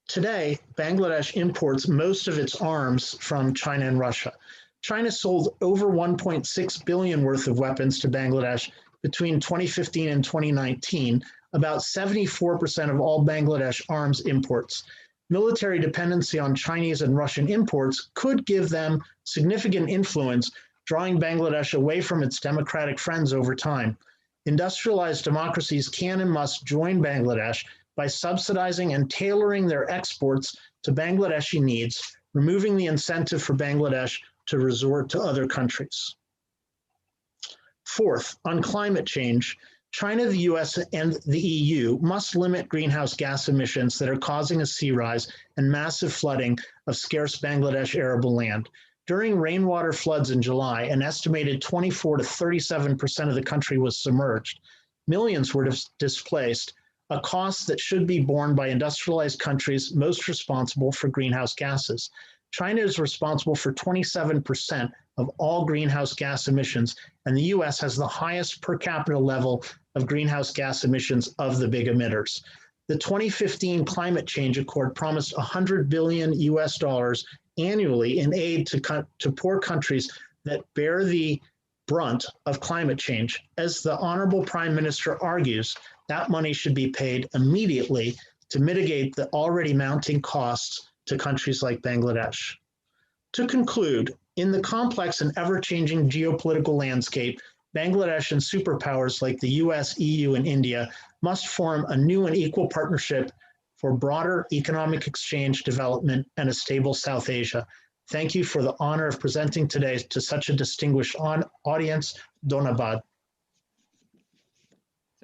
Speaker 6: Today, Bangladesh imports most of its arms from China and Russia. China sold over 1.6 billion worth of weapons to Bangladesh between 2015 and 2019, about 74% of all Bangladesh arms imports. Military dependency on Chinese and Russian imports could give them significant influence, drawing Bangladesh away from its democratic friends over time. Industrialized democracies can and must join Bangladesh by subsidizing and tailoring their exports to Bangladeshi needs, removing the incentive for Bangladesh to resort to other countries. Fourth, on climate change, China, the US, and the EU must limit greenhouse gas emissions that are causing a sea rise and massive flooding of scarce Bangladesh arable land. During rainwater floods in July, an estimated 24 to 37% of the country was submerged. Millions were displaced, a cost that should be borne by industrialized countries most responsible for greenhouse gases. China is responsible for 27% of all greenhouse gas emissions, and the US has the highest per capita level of greenhouse gas emissions of the big emitters. The 2015 Climate Change Accord promised $100 billion US dollars annually in aid to poor countries that bear the brunt of climate change. As the Honorable Prime Minister argues, that money should be paid immediately to mitigate the already mounting costs to countries like Bangladesh. To conclude, in the complex and ever-changing geopolitical landscape, Bangladesh and superpowers like the US, EU, and India must form a new and equal partnership for broader economic exchange, development, and a stable South Asia. Thank you for the honor of presenting today to such a distinguished audience. Donabad.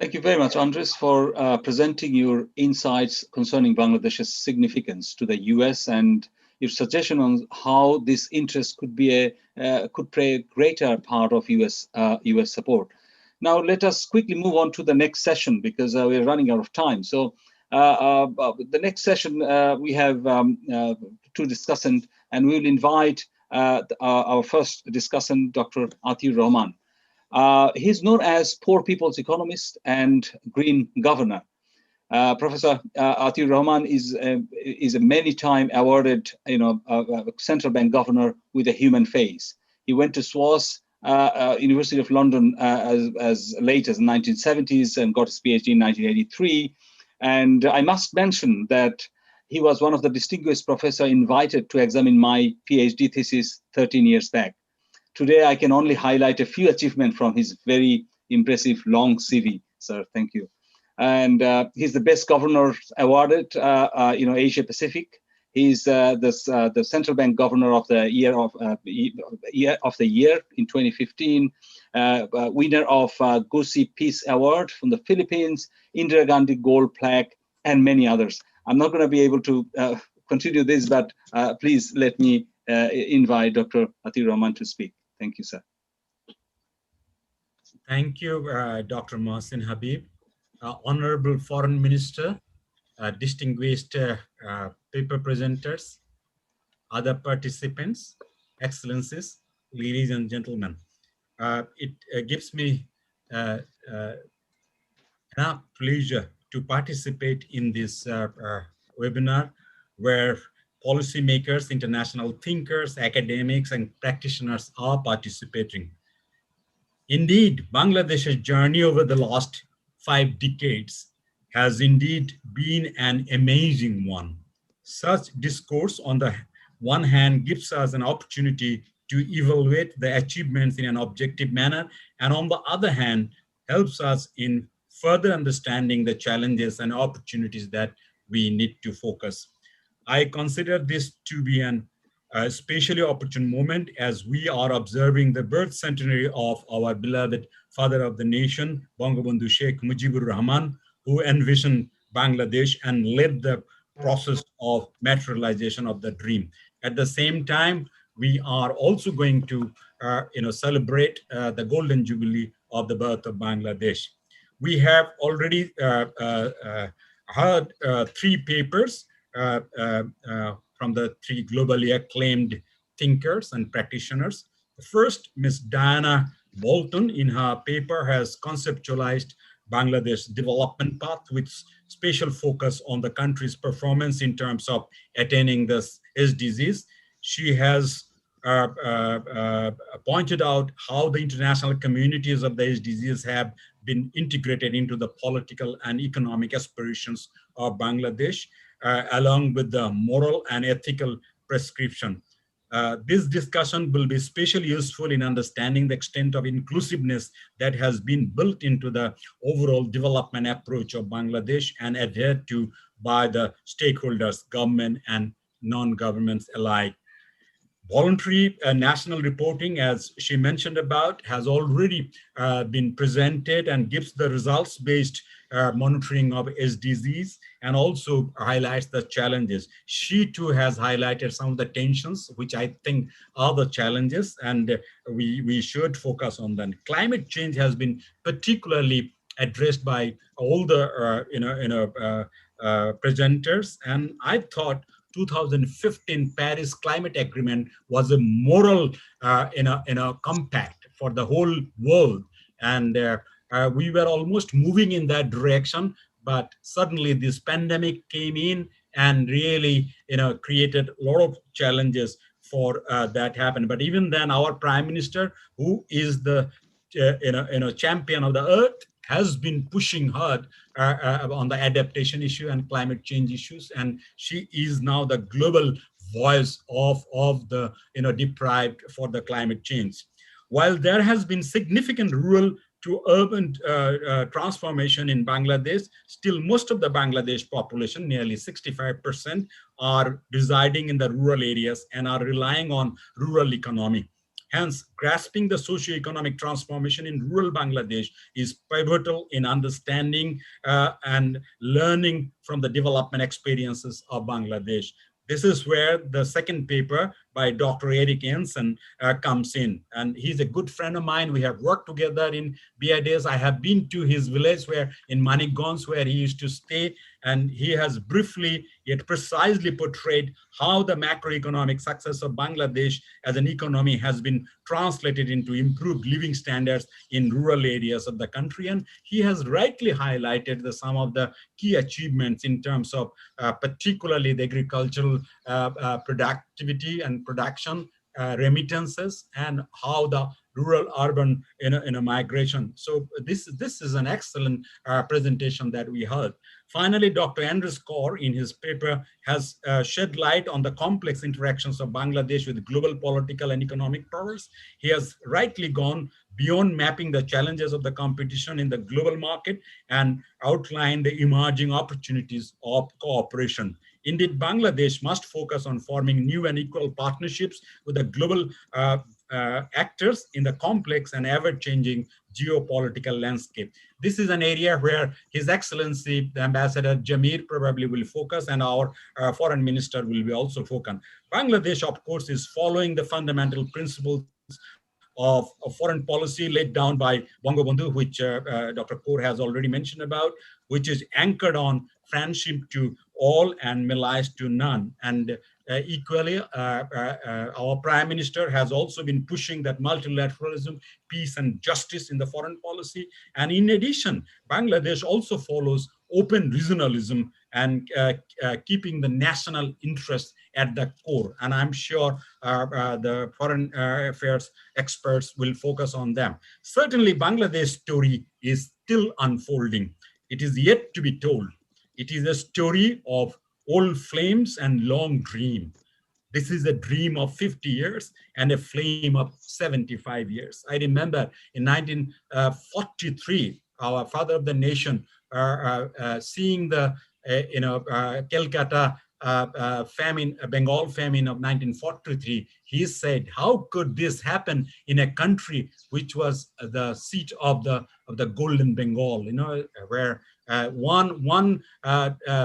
Speaker 2: Thank you very much, Andres, for presenting your insights concerning Bangladesh's significance to the US and your suggestion on how this interest could be could play a greater part of US support. Now, let us quickly move on to the next session because we're running out of time. So the next session we have two discussants, and we will invite our first discussant, Dr. Atiur Rahman. He's known as Poor People's Economist and Green Governor. Professor Atiur Rahman is a many-time awarded, central bank governor with a human face. He went to SWAS, University of London, as late as the 1970s and got his PhD in 1983. And I must mention that he was one of the distinguished professors invited to examine my PhD thesis 13 years back. Today, I can only highlight a few achievements from his very impressive long CV, sir. Thank you. And he's the best governor awarded, Asia Pacific. He's the central bank governor of the year in 2015, winner of Gusi Peace Award from the Philippines, Indira Gandhi Gold Plaque, and many others. I'm not going to be able to continue this, but please let me invite Dr. Atir Rahman to speak. Thank you, sir.
Speaker 7: Thank you, Dr. Mohsin Habib. Honorable Foreign Minister, distinguished paper presenters, other participants, excellencies, ladies and gentlemen. It gives me enough pleasure to participate in this webinar where policymakers, international thinkers, academics, and practitioners are participating. Indeed, Bangladesh's journey over the last 5 decades has indeed been an amazing one. Such discourse, on the one hand, gives us an opportunity to evaluate the achievements in an objective manner, and on the other hand, helps us in further understanding the challenges and opportunities that we need to focus. I consider this to be an especially opportune moment as we are observing the birth centenary of our beloved father of the nation, Bangabandhu Sheikh Mujibur Rahman, who envisioned Bangladesh and led the process of materialization of the dream. At the same time, we are also going to celebrate the golden jubilee of the birth of Bangladesh. We have already heard 3 papers from the 3 globally acclaimed thinkers and practitioners. The first, Ms. Diana Bolton, in her paper, has conceptualized Bangladesh's development path with special focus on the country's performance in terms of attaining the SDGs. She has pointed out how the international communities of the SDGs have been integrated into the political and economic aspirations of Bangladesh, along with the moral and ethical prescription. This discussion will be especially useful in understanding the extent of inclusiveness that has been built into the overall development approach of Bangladesh and adhered to by the stakeholders, government and non-governments alike. Voluntary national reporting, as she mentioned about, has already been presented and gives the results-based monitoring of SDGs and also highlights the challenges. She too has highlighted some of the tensions, which I think are the challenges, and we should focus on them. Climate change has been particularly addressed by all the presenters, and I thought 2015 Paris Climate Agreement was a moral compact for the whole world, and we were almost moving in that direction. But suddenly this pandemic came in and really created a lot of challenges for that happen. But even then, our Prime Minister, who is the champion of the earth, has been pushing hard on the adaptation issue and climate change issues, and she is now the global voice of the deprived for the climate change. While there has been significant rural to urban transformation in Bangladesh, still most of the Bangladesh population, nearly 65%, are residing in the rural areas and are relying on rural economy. Hence, grasping the socio-economic transformation in rural Bangladesh is pivotal in understanding and learning from the development experiences of Bangladesh. This is where the second paper by Dr. Eric Jensen comes in. And he's a good friend of mine. We have worked together in BI days. I have been to his village in Manikganj, where he used to stay. And he has briefly yet precisely portrayed how the macroeconomic success of Bangladesh as an economy has been translated into improved living standards in rural areas of the country. And he has rightly highlighted some of the key achievements in terms of particularly the agricultural productivity and production, remittances, and how the rural-urban migration. So this is an excellent presentation that we heard. Finally, Dr. Andres Kaur, in his paper, has shed light on the complex interactions of Bangladesh with global political and economic powers. He has rightly gone beyond mapping the challenges of the competition in the global market and outlined the emerging opportunities of cooperation. Indeed, Bangladesh must focus on forming new and equal partnerships with the global actors in the complex and ever-changing geopolitical landscape. This is an area where His Excellency, the Ambassador Jamir, probably will focus, and our Foreign Minister will be also focused. Bangladesh, of course, is following the fundamental principles of foreign policy laid down by Bangabandhu, which Dr. Kaur has already mentioned about, which is anchored on friendship to all and malice to none. And equally, our Prime Minister has also been pushing that multilateralism, peace and justice in the foreign policy. And in addition, Bangladesh also follows open regionalism and keeping the national interest at the core. And I'm sure the foreign affairs experts will focus on them. Certainly, Bangladesh's story is still unfolding. It is yet to be told. It is a story of old flames and long dream. This is a dream of 50 years and a flame of 75 years. I remember in 1943, our father of the nation, seeing the Calcutta famine, Bengal famine of 1943, he said, how could this happen in a country which was the seat of the Golden Bengal, where one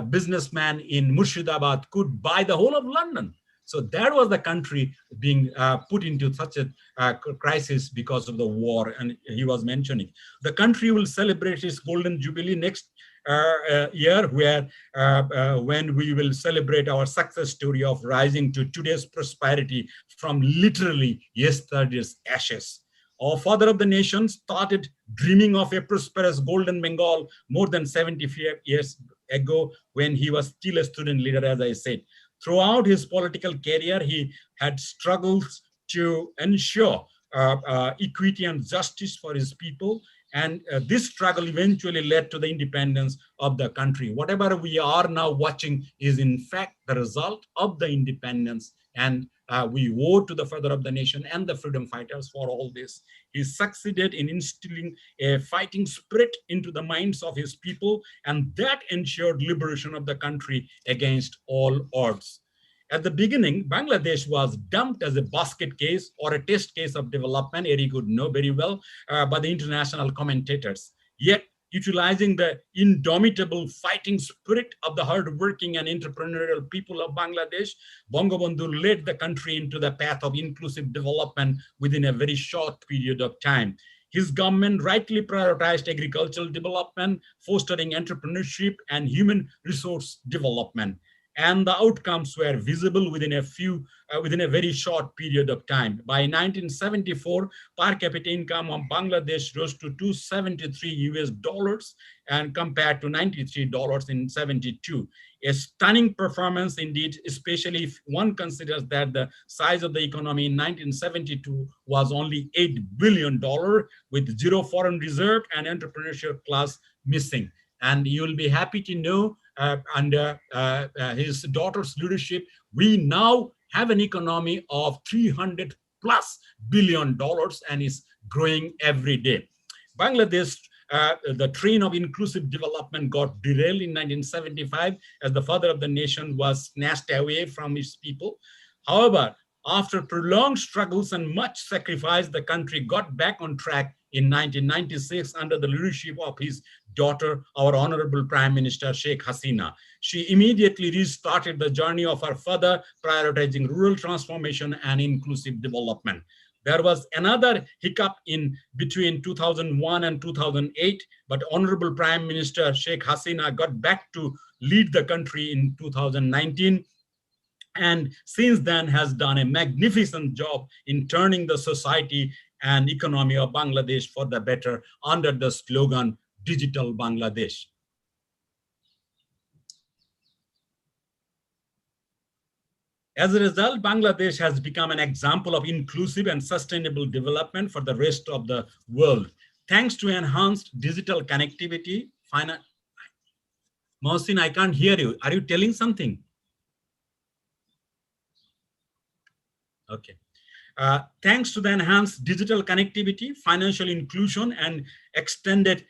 Speaker 7: businessman in Murshidabad could buy the whole of London. So that was the country being put into such a crisis because of the war. And he was mentioning the country will celebrate its golden jubilee next year, where when we will celebrate our success story of rising to today's prosperity from literally yesterday's ashes. Our father of the nation started dreaming of a prosperous golden Bengal more than 75 years ago when he was still a student leader, as I said. Throughout his political career, he had struggles to ensure equity and justice for his people. And this struggle eventually led to the independence of the country. Whatever we are now watching is in fact the result of the independence. And we owe to the father of the nation and the freedom fighters for all this. He succeeded in instilling a fighting spirit into the minds of his people, and that ensured liberation of the country against all odds. At the beginning, Bangladesh was dumped as a basket case or a test case of development, Eric would know very well, by the international commentators. Yet, utilizing the indomitable fighting spirit of the hardworking and entrepreneurial people of Bangladesh, Bangabandhu led the country into the path of inclusive development within a very short period of time. His government rightly prioritized agricultural development, fostering entrepreneurship and human resource development. And the outcomes were visible within a very short period of time. By 1974, per capita income of Bangladesh rose to $273 and compared to $93 in 72. A stunning performance indeed, especially if one considers that the size of the economy in 1972 was only $8 billion with zero foreign reserve and entrepreneurship class missing. And you'll be happy to know under his daughter's leadership, we now have an economy of $300+ billion and is growing every day. Bangladesh, the train of inclusive development got derailed in 1975 as the father of the nation was snatched away from his people. However, after prolonged struggles and much sacrifice, the country got back on track in 1996 under the leadership of his daughter, our Honorable Prime Minister Sheikh Hasina. She immediately restarted the journey of her father, prioritizing rural transformation and inclusive development. There was another hiccup in between 2001 and 2008, but Honorable Prime Minister Sheikh Hasina got back to lead the country in 2019. And since then has done a magnificent job in turning the society and economy of Bangladesh for the better under the slogan, Digital Bangladesh. As a result, Bangladesh has become an example of inclusive and sustainable development for the rest of the world. Thanks to enhanced digital connectivity, Mohsin, I can't hear you. Are you telling something? Okay. Thanks to the enhanced digital connectivity, financial inclusion, and extended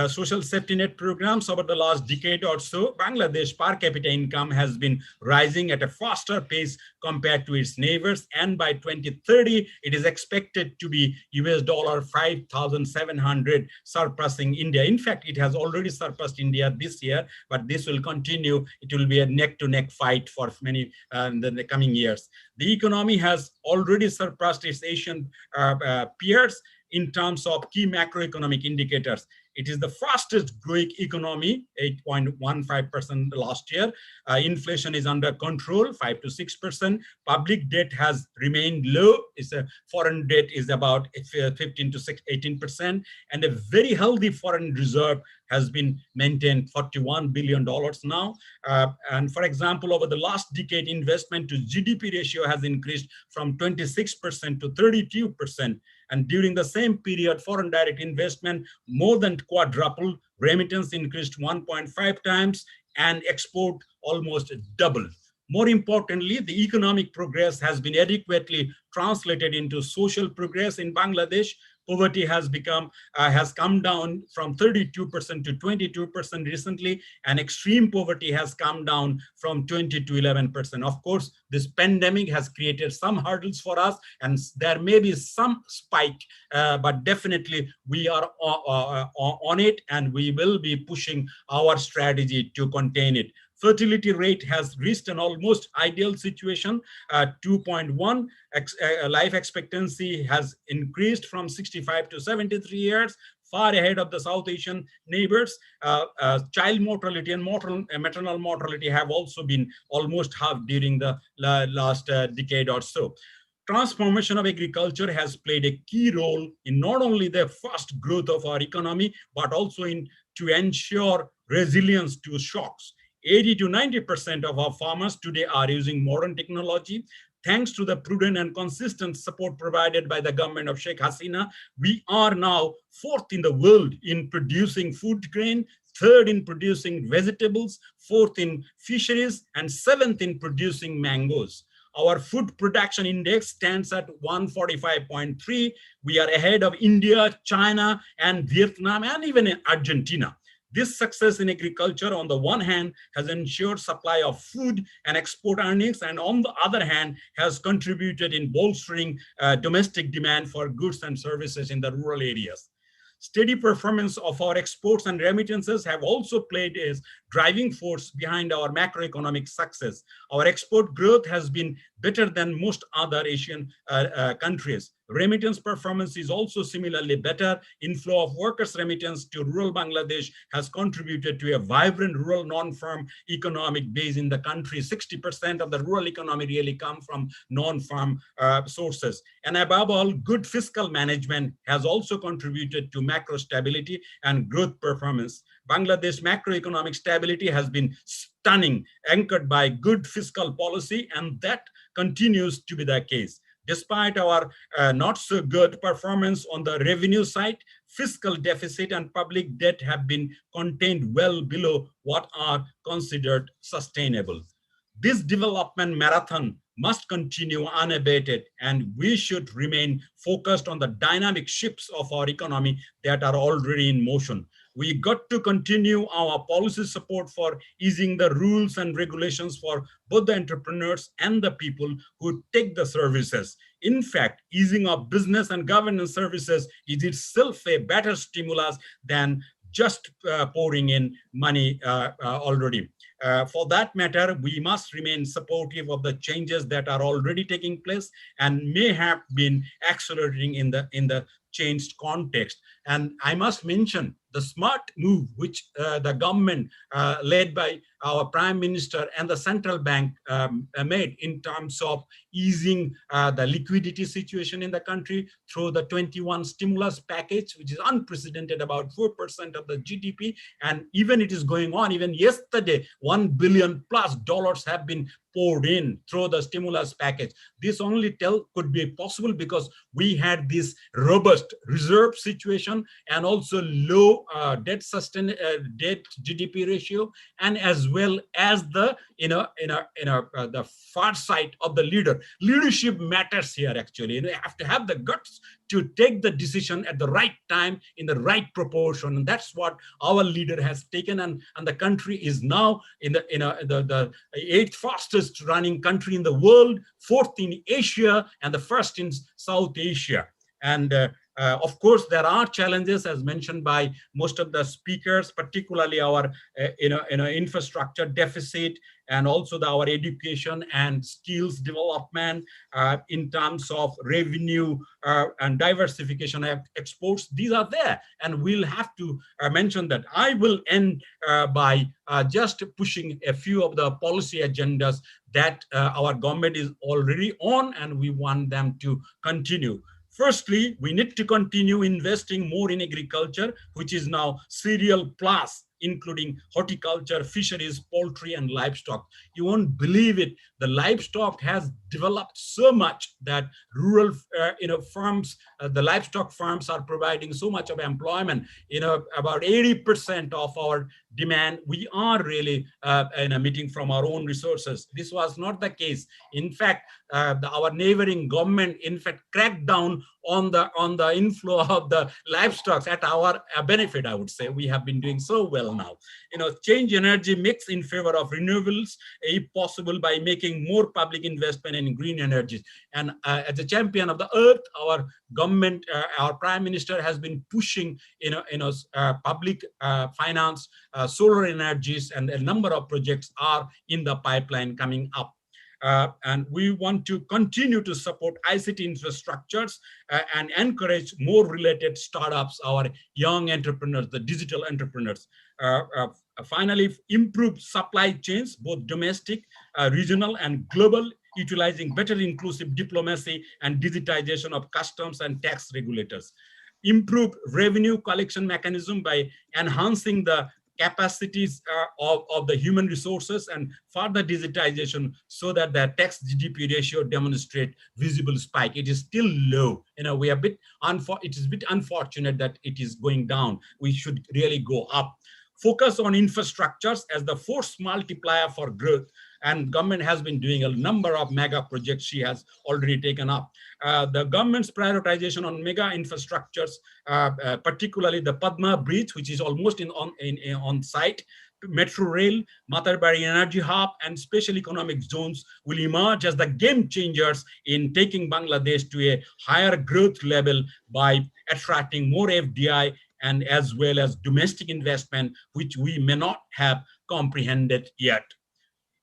Speaker 7: social safety net programs over the last decade or so, Bangladesh per capita income has been rising at a faster pace compared to its neighbors. And by 2030, it is expected to be $5,700, surpassing India. In fact, it has already surpassed India this year, but this will continue. It will be a neck-to-neck fight for many in the coming years. The economy has already surpassed its Asian peers in terms of key macroeconomic indicators. It is the fastest growing economy, 8.15% last year. Inflation is under control, 5 to 6%. Public debt has remained low. Foreign debt is about 15 to 18%. And a very healthy foreign reserve has been maintained, $41 billion now. And for example, over the last decade, investment to GDP ratio has increased from 26% to 32%. And during the same period, foreign direct investment more than quadrupled, remittance increased 1.5 times, and export almost doubled. More importantly, the economic progress has been adequately translated into social progress in Bangladesh. Poverty has come down from 32% to 22% recently, and extreme poverty has come down from 20 to 11%. Of course, this pandemic has created some hurdles for us, and there may be some spike, but definitely we are on it, and we will be pushing our strategy to contain it. Fertility rate has reached an almost ideal situation, 2.1. Life expectancy has increased from 65 to 73 years, far ahead of the South Asian neighbors. Child mortality and maternal mortality have also been almost halved during the last decade or so. Transformation of agriculture has played a key role in not only the fast growth of our economy, but also to ensure resilience to shocks. 80 to 90% of our farmers today are using modern technology. Thanks to the prudent and consistent support provided by the government of Sheikh Hasina, we are now fourth in the world in producing food grain, third in producing vegetables, fourth in fisheries, and seventh in producing mangoes. Our food production index stands at 145.3. We are ahead of India, China, and Vietnam, and even in Argentina. This success in agriculture, on the one hand, has ensured supply of food and export earnings, and on the other hand, has contributed in bolstering domestic demand for goods and services in the rural areas. Steady performance of our exports and remittances have also played a driving force behind our macroeconomic success. Our export growth has been better than most other Asian countries. Remittance performance is also similarly better. Inflow of workers' remittance to rural Bangladesh has contributed to a vibrant rural non-farm economic base in the country. 60% of the rural economy really come from non-farm sources. And above all, good fiscal management has also contributed to macro stability and growth performance. Bangladesh macroeconomic stability has been stunning, anchored by good fiscal policy, and that continues to be the case. Despite our not so good performance on the revenue side, fiscal deficit and public debt have been contained well below what are considered sustainable. This development marathon must continue unabated, and we should remain focused on the dynamic shifts of our economy that are already in motion. We got to continue our policy support for easing the rules and regulations for both the entrepreneurs and the people who take the services. In fact, easing of business and governance services is itself a better stimulus than just pouring in money already. For that matter, we must remain supportive of the changes that are already taking place and may have been accelerating in the changed context. And I must mention the smart move which the government led by our Prime Minister and the central bank made in terms of easing the liquidity situation in the country through the 21 stimulus package, which is unprecedented, about 4% of the GDP. And even it is going on, even yesterday, $1 billion plus have been poured in through the stimulus package. This only could be possible because we had this robust reserve situation and also low debt GDP ratio, and as well as the the far side of the leader. Leadership matters here actually. You have to have the guts to take the decision at the right time in the right proportion, and that's what our leader has taken. And the country is now in the 8th fastest running country in the world, 4th in Asia, and the 1st in South Asia. And of course, there are challenges, as mentioned by most of the speakers, particularly our infrastructure deficit, and also our education and skills development in terms of revenue and diversification of exports. These are there, and we'll have to mention that. I will end by just pushing a few of the policy agendas that our government is already on, and we want them to continue. Firstly, we need to continue investing more in agriculture, which is now cereal plus, including horticulture, fisheries, poultry, and livestock. You won't believe it. The livestock has developed so much that rural, farms, the livestock farms are providing so much of employment. About 80% of our demand, we are really meeting from our own resources. This was not the case. In fact, our neighboring government, in fact, cracked down on the inflow of the livestock at our benefit, I would say. We have been doing so well now. Change energy mix in favor of renewables, if possible, by making more public investment in green energies. And as a champion of the earth, our government, our prime minister has been pushing, public finance, solar energies, and a number of projects are in the pipeline coming up. And we want to continue to support ICT infrastructures and encourage more related startups, our young entrepreneurs, the digital entrepreneurs. Finally, improve supply chains, both domestic, regional, and global, utilizing better inclusive diplomacy and digitization of customs and tax regulators. Improve revenue collection mechanism by enhancing the capacities of the human resources and further digitization, so that the tax GDP ratio demonstrate visible spike. It is still low. We are it is a bit unfortunate that it is going down. We should really go up. Focus on infrastructures as the force multiplier for growth. And government has been doing a number of mega projects she has already taken up. The government's prioritization on mega infrastructures, particularly the Padma Bridge, which is almost on site, metro rail, Matarbari Energy Hub, and special economic zones will emerge as the game changers in taking Bangladesh to a higher growth level by attracting more FDI and as well as domestic investment, which we may not have comprehended yet.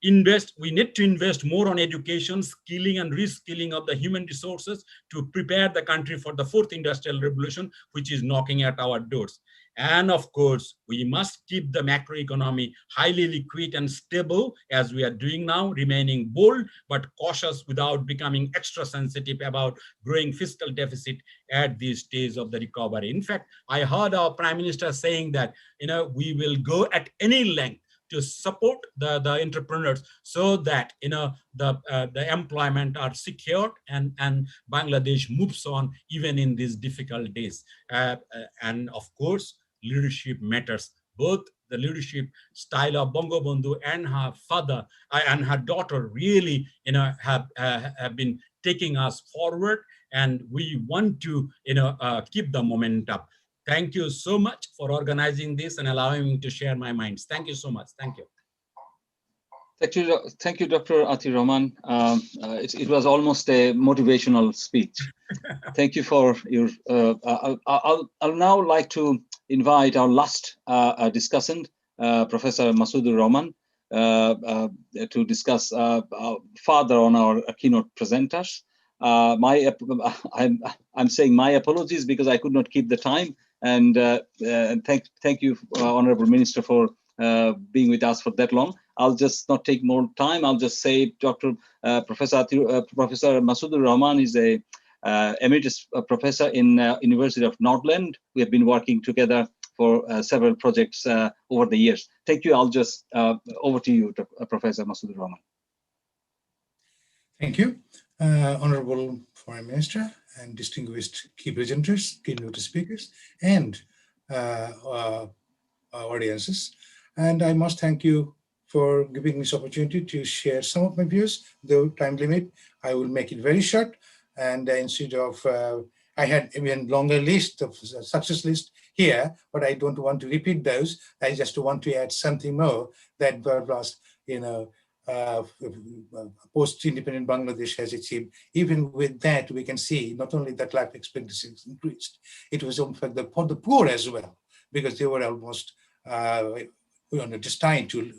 Speaker 7: We need to invest more on education, skilling, and reskilling of the human resources to prepare the country for the 4th industrial revolution, which is knocking at our doors. And of course, we must keep the macroeconomy highly liquid and stable, as we are doing now, remaining bold but cautious without becoming extra sensitive about growing fiscal deficit at this stage of the recovery. In fact, I heard our Prime Minister saying that we will go at any length to support the entrepreneurs, so that the employment are secured and Bangladesh moves on even in these difficult days. And of course, leadership matters. Both the leadership style of Bangabandhu and her father and her daughter really have been taking us forward, and we want to keep the momentum. Thank you so much for organizing this and allowing me to share my minds. Thank you so much. Thank you.
Speaker 2: Thank you, Dr. Atir Rahman. It was almost a motivational speech. Thank you for your. I'll now like to invite our last discussant, Professor Masudur Rahman, to discuss further on our keynote presenters. I'm saying my apologies because I could not keep the time. And thank you, Honorable Minister, for being with us for that long. I'll just not take more time. I'll just say Professor Masudur Rahman is a emeritus professor in University of Nordland. We have been working together for several projects over the years. Thank you. I'll just over to you, Professor Masudur Rahman.
Speaker 8: Thank you, Honorable Foreign Minister and distinguished key presenters, keynote speakers, and audiences. And I must thank you for giving me this opportunity to share some of my views. Though time limit, I will make it very short. And instead of, I had even longer list of success list here, but I don't want to repeat those. I just want to add something more that was, post-independent Bangladesh has achieved. Even with that, we can see not only that life expectancy has increased, it was in fact for the poor as well, because they were almost destined to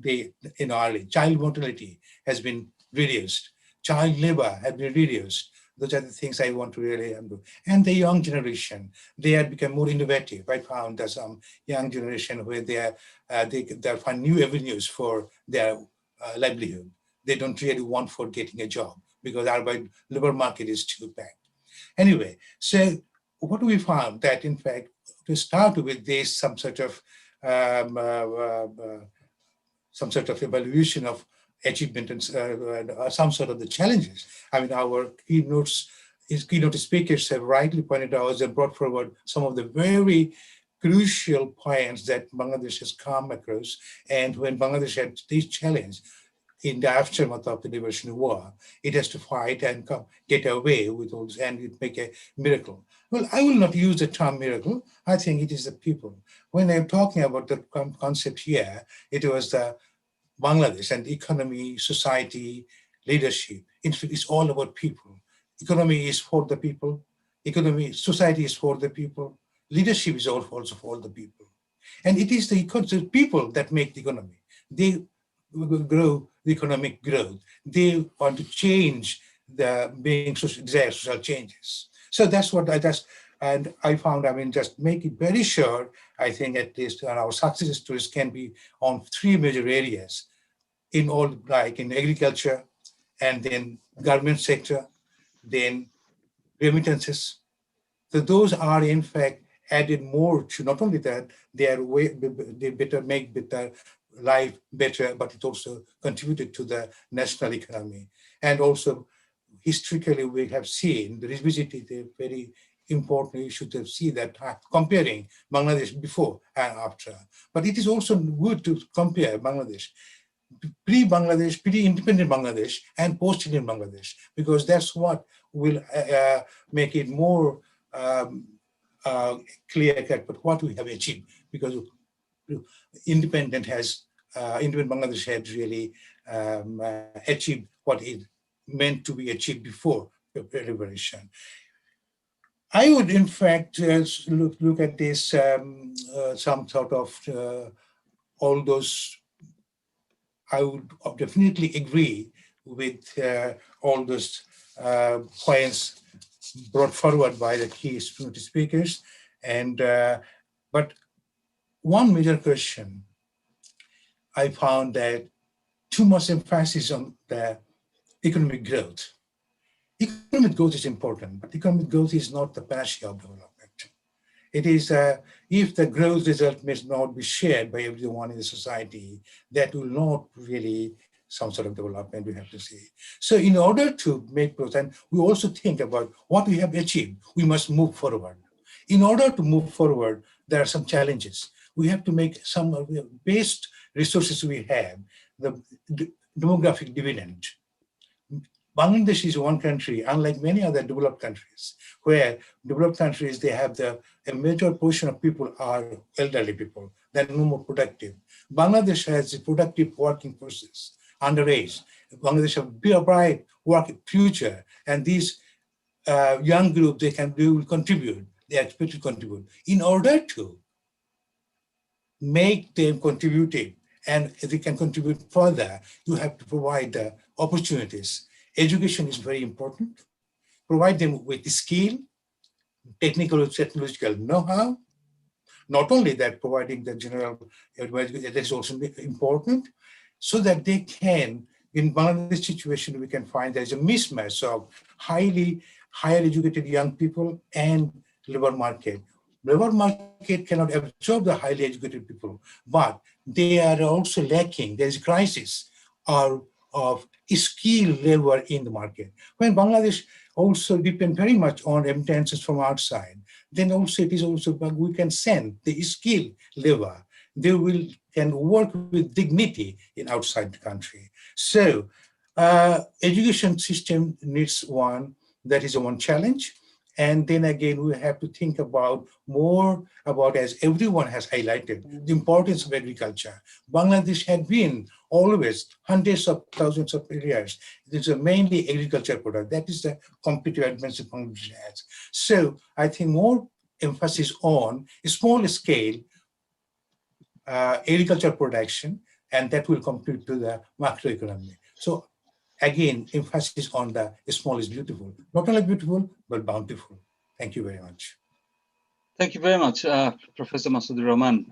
Speaker 8: be early. Child mortality has been reduced. Child labor has been reduced. Those are the things I want to really do. And the young generation, they have become more innovative. I found that some young generation where they find new avenues for their livelihood. They don't really want for getting a job because our labor market is too packed. Anyway, so what we found that in fact, to start with this, some sort of evaluation of achievement and some sort of the challenges. I mean, our keynote speakers have rightly pointed out and brought forward some of the very crucial points that Bangladesh has come across. And when Bangladesh had this challenge in the aftermath of the liberation war, it has to fight and get away with all this and it make a miracle. Well, I will not use the term miracle. I think it is the people. When I'm talking about the concept here, it was the Bangladesh and economy, society, leadership. In fact, it's all about people. Economy is for the people. Society is for the people. Leadership is also for the people. And it is the people that make the economy. They grow the economic growth. They want to change the desired social changes. So that's what and I found, just make it very sure, I think at least our success stories can be on three major areas in all, like in agriculture, and then government sector, then remittances. So those are in fact added more to not only that, they make better life better, but it also contributed to the national economy. And also historically, we have seen the revisited a very important issue to see that comparing Bangladesh before and after. But it is also good to compare Bangladesh, pre-Bangladesh, pre-independent Bangladesh and post-independent Bangladesh, because that's what will make it more clear-cut, but what we have achieved, because independent Bangladesh had really achieved what it meant to be achieved before liberation. I would, in fact, look at this, some sort of all those. I would definitely agree with all those points brought forward by the key speakers. And but one major question, I found that too much emphasis on the economic growth. Economic growth is important, but economic growth is not the panacea of development. It is, if the growth result may not be shared by everyone in the society, that will not really some sort of development, we have to say. So in order to make growth, and we also think about what we have achieved, we must move forward. In order to move forward, there are some challenges. We have to make some of the best resources we have, the demographic dividend. Bangladesh is one country, unlike many other developed countries, where developed countries, they have a major portion of people are elderly people, they're no more productive. Bangladesh has a productive working forces, underage. Bangladesh have a bright working future, and these young group, they will contribute, they expect to contribute. In order to make them contributive, and if they can contribute further, you have to provide the opportunities. Education is very important. Provide them with the skill, technical, technological know-how. Not only that, providing the general advice, that is also important, so that they can, in Bangladesh situation, we can find there's a mismatch of higher educated young people and labor market. Labor market cannot absorb the highly educated people, but they are also lacking. There's a crisis of skilled labor in the market. When Bangladesh also depend very much on remittances from outside, then also it is also, we can send the skilled labor. they can work with dignity in outside the country. So education system needs one, that is one challenge. And then again, we have to think about more about, as everyone has highlighted, the importance of agriculture. Bangladesh had been always hundreds of thousands of years. It's a mainly agriculture product. That is the competitive advantage Bangladesh has. So I think more emphasis on small scale agriculture production, and that will compete to the macroeconomy. So again, emphasis on the small is beautiful. Not only beautiful, but bountiful. Thank you very much.
Speaker 2: Thank you very much, Professor Masudur Rahman.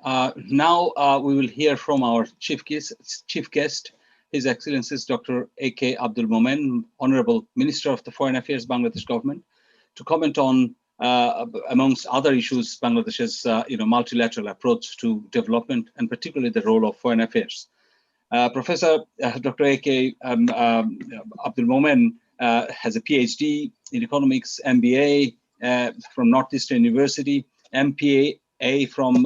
Speaker 2: Now we will hear from our chief guest, His Excellency Dr. A.K. Abdul Momen, Honorable Minister of the Foreign Affairs, Bangladesh government, to comment on, amongst other issues, Bangladesh's multilateral approach to development, and particularly the role of foreign affairs. Professor Dr. A.K. Abdul Momen has a PhD in economics, MBA from Northeastern University, MPA from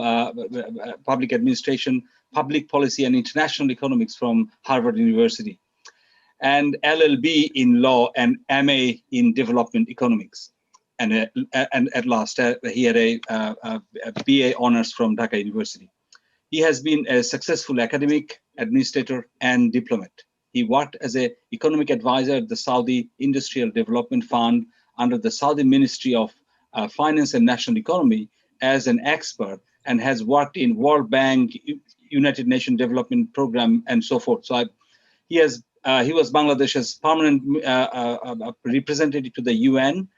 Speaker 2: Public Administration, Public Policy and International Economics from Harvard University, and LLB in Law and MA in Development Economics. And at last, he had a BA honors from Dhaka University. He has been a successful academic, administrator, and diplomat. He worked as an economic advisor at the Saudi Industrial Development Fund under the Saudi Ministry of Finance and National Economy as an expert, and has worked in World Bank, United Nations Development Program, and so forth. So he was Bangladesh's permanent representative to the UN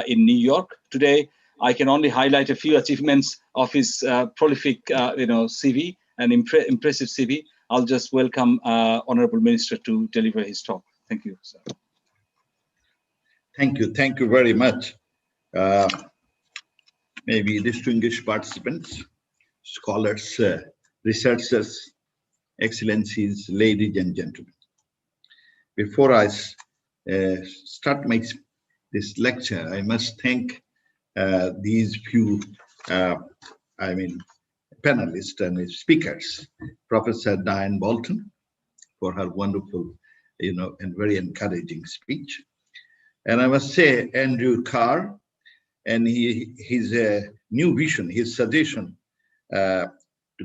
Speaker 2: in New York. Today, I can only highlight a few achievements of his prolific, CV, an impressive CV. I'll just welcome Honorable Minister to deliver his talk. Thank you, sir.
Speaker 9: Thank you very much. Maybe distinguished participants, scholars, researchers, excellencies, ladies and gentlemen. Before I start this lecture, I must thank these few, panelists and speakers, Professor Diane Bolton for her wonderful, and very encouraging speech. And I must say, Andrew Carr, and his new vision, his suggestion to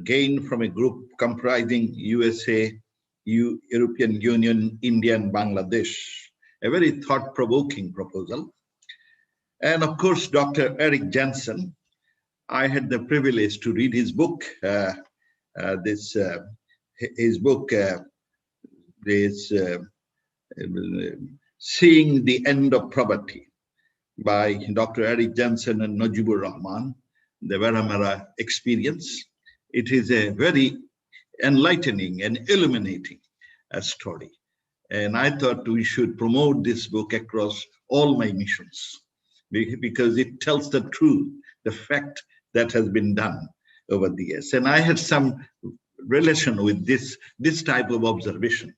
Speaker 9: gain from a group comprising USA, European Union, India, and Bangladesh, a very thought-provoking proposal. And of course, Dr. Eric Jensen, I had the privilege to read his book, Seeing the End of Poverty by Dr. Eric Jensen and Najibur Rahman, the Veramara experience. It is a very enlightening and illuminating story. And I thought we should promote this book across all my missions because it tells the truth, the fact that has been done over the years. And I had some relation with this type of observation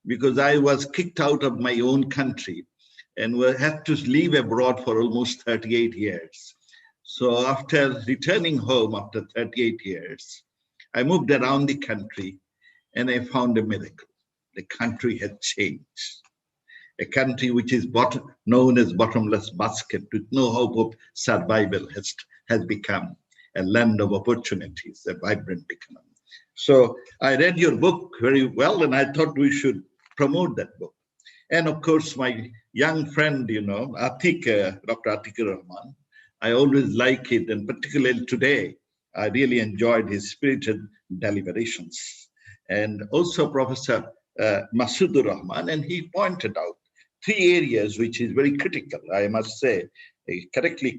Speaker 9: because I was kicked out of my own country and had to live abroad for almost 38 years. So after returning home after 38 years, I moved around the country and I found a miracle. The country had changed. A country which is known as bottomless basket with no hope of survival has become a land of opportunities, a vibrant economy. So I read your book very well and I thought we should promote that book. And of course, my young friend, Atik, Dr. Atik Rahman, I always like it, and particularly today, I really enjoyed his spirited deliberations. And also Professor Masudur Rahman, and he pointed out 3 areas which is very critical, I must say, he correctly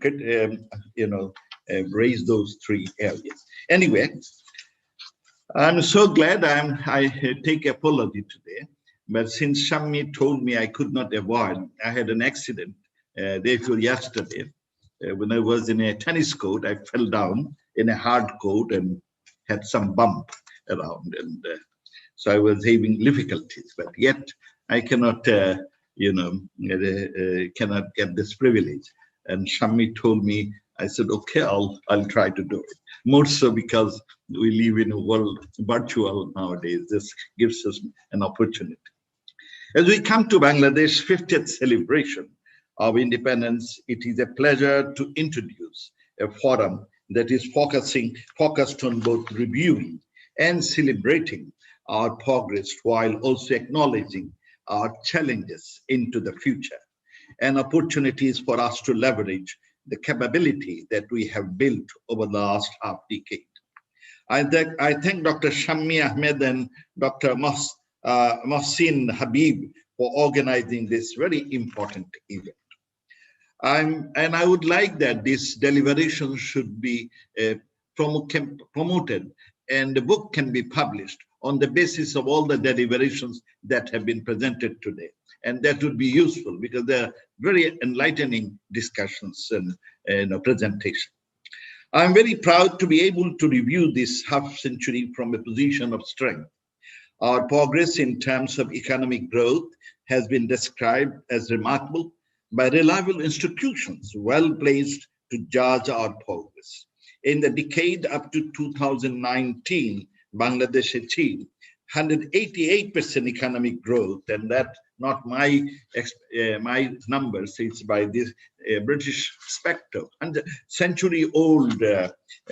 Speaker 9: raised those 3 areas. Anyway, I'm so glad I take apology today. But since Shammi told me I could not avoid, I had an accident yesterday. When I was in a tennis court, I fell down in a hard court and had some bump around. And so I was having difficulties, but yet I cannot, cannot get this privilege. And Shammi told me, I said, okay, I'll try to do it. more so because we live in a world virtual nowadays. This gives us an opportunity. As we come to Bangladesh's 50th celebration of independence, it is a pleasure to introduce a forum that is focused on both reviewing and celebrating our progress while also acknowledging our challenges into the future and opportunities for us to leverage the capability that we have built over the last half decade. I thank Dr. Shammi Ahmed and Dr. Mohsin Habib for organizing this very important event. And I would like that this deliberation should be promoted, and the book can be published on the basis of all the deliberations that have been presented today. And that would be useful because they're very enlightening discussions and presentation. I'm very proud to be able to review this half century from a position of strength. Our progress in terms of economic growth has been described as remarkable by reliable institutions well placed to judge our progress. In the decade up to 2019, Bangladesh achieved 188% economic growth, and that's not my numbers, it's by this British Spectre. And the century-old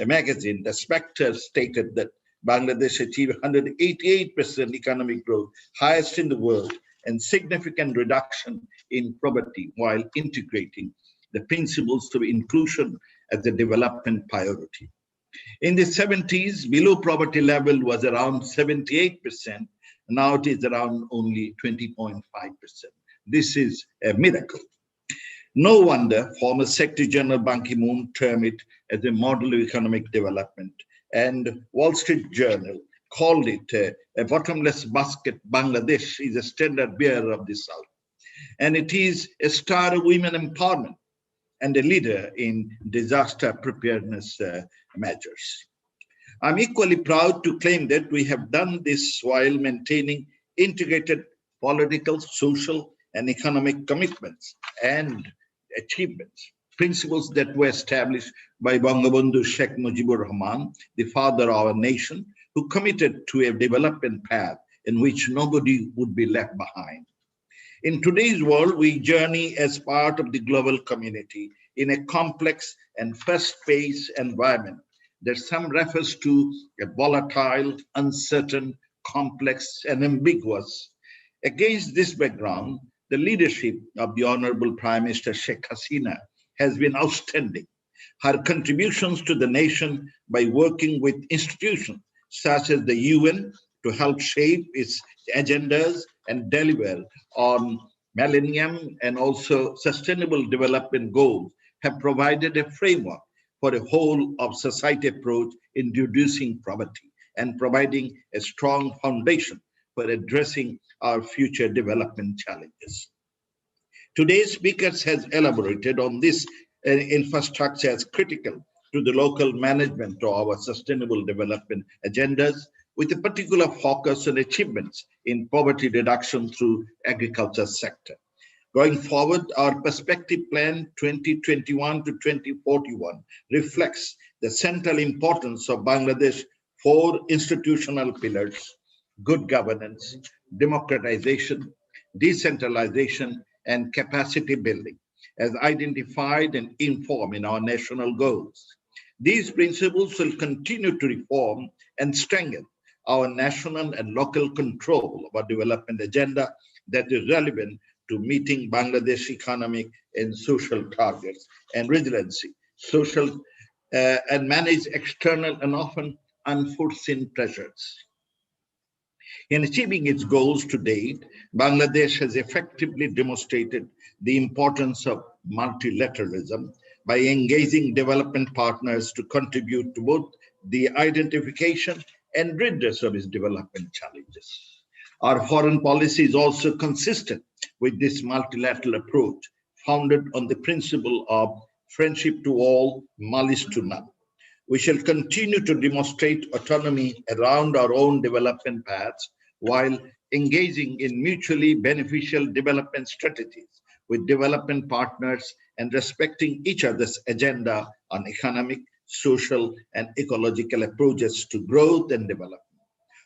Speaker 9: magazine, the Spectre, stated that Bangladesh achieved 188% economic growth, highest in the world, and significant reduction in poverty while integrating the principles of inclusion as a development priority. In the 70s, below poverty level was around 78%. Now it is around only 20.5%. This is a miracle. No wonder former Secretary General Ban Ki-moon termed it as a model of economic development, and Wall Street Journal called it a bottomless basket. Bangladesh is a standard bearer of the South. And it is a star of women empowerment and a leader in disaster preparedness measures. I'm equally proud to claim that we have done this while maintaining integrated political, social, and economic commitments and achievements, principles that were established by Bangabandhu Sheikh Mujibur Rahman, the father of our nation, who committed to a development path in which nobody would be left behind. In today's world, we journey as part of the global community in a complex and fast-paced environment that some refers to a volatile, uncertain, complex, and ambiguous. Against this background, the leadership of the Honorable Prime Minister Sheikh Hasina has been outstanding. Her contributions to the nation by working with institutions such as the UN to help shape its agendas and deliver on millennium and also sustainable development goals have provided a framework for a whole of society approach in reducing poverty and providing a strong foundation for addressing our future development challenges. Today's speakers has elaborated on this infrastructure as critical to the local management of our sustainable development agendas, with a particular focus on achievements in poverty reduction through agriculture sector. Going forward, our perspective plan 2021 to 2041 reflects the central importance of Bangladesh's 4 institutional pillars: good governance, democratization, decentralization, and capacity building, as identified and informed in our national goals. These principles will continue to reform and strengthen our national and local control of our development agenda that is relevant to meeting Bangladesh economic and social targets and resiliency, and manage external and often unforeseen pressures. In achieving its goals to date, Bangladesh has effectively demonstrated the importance of multilateralism by engaging development partners to contribute to both the identification and redress of its development challenges. Our foreign policy is also consistent with this multilateral approach, founded on the principle of friendship to all, malice to none. We shall continue to demonstrate autonomy around our own development paths while engaging in mutually beneficial development strategies with development partners and respecting each other's agenda on economic, social, and ecological approaches to growth and development.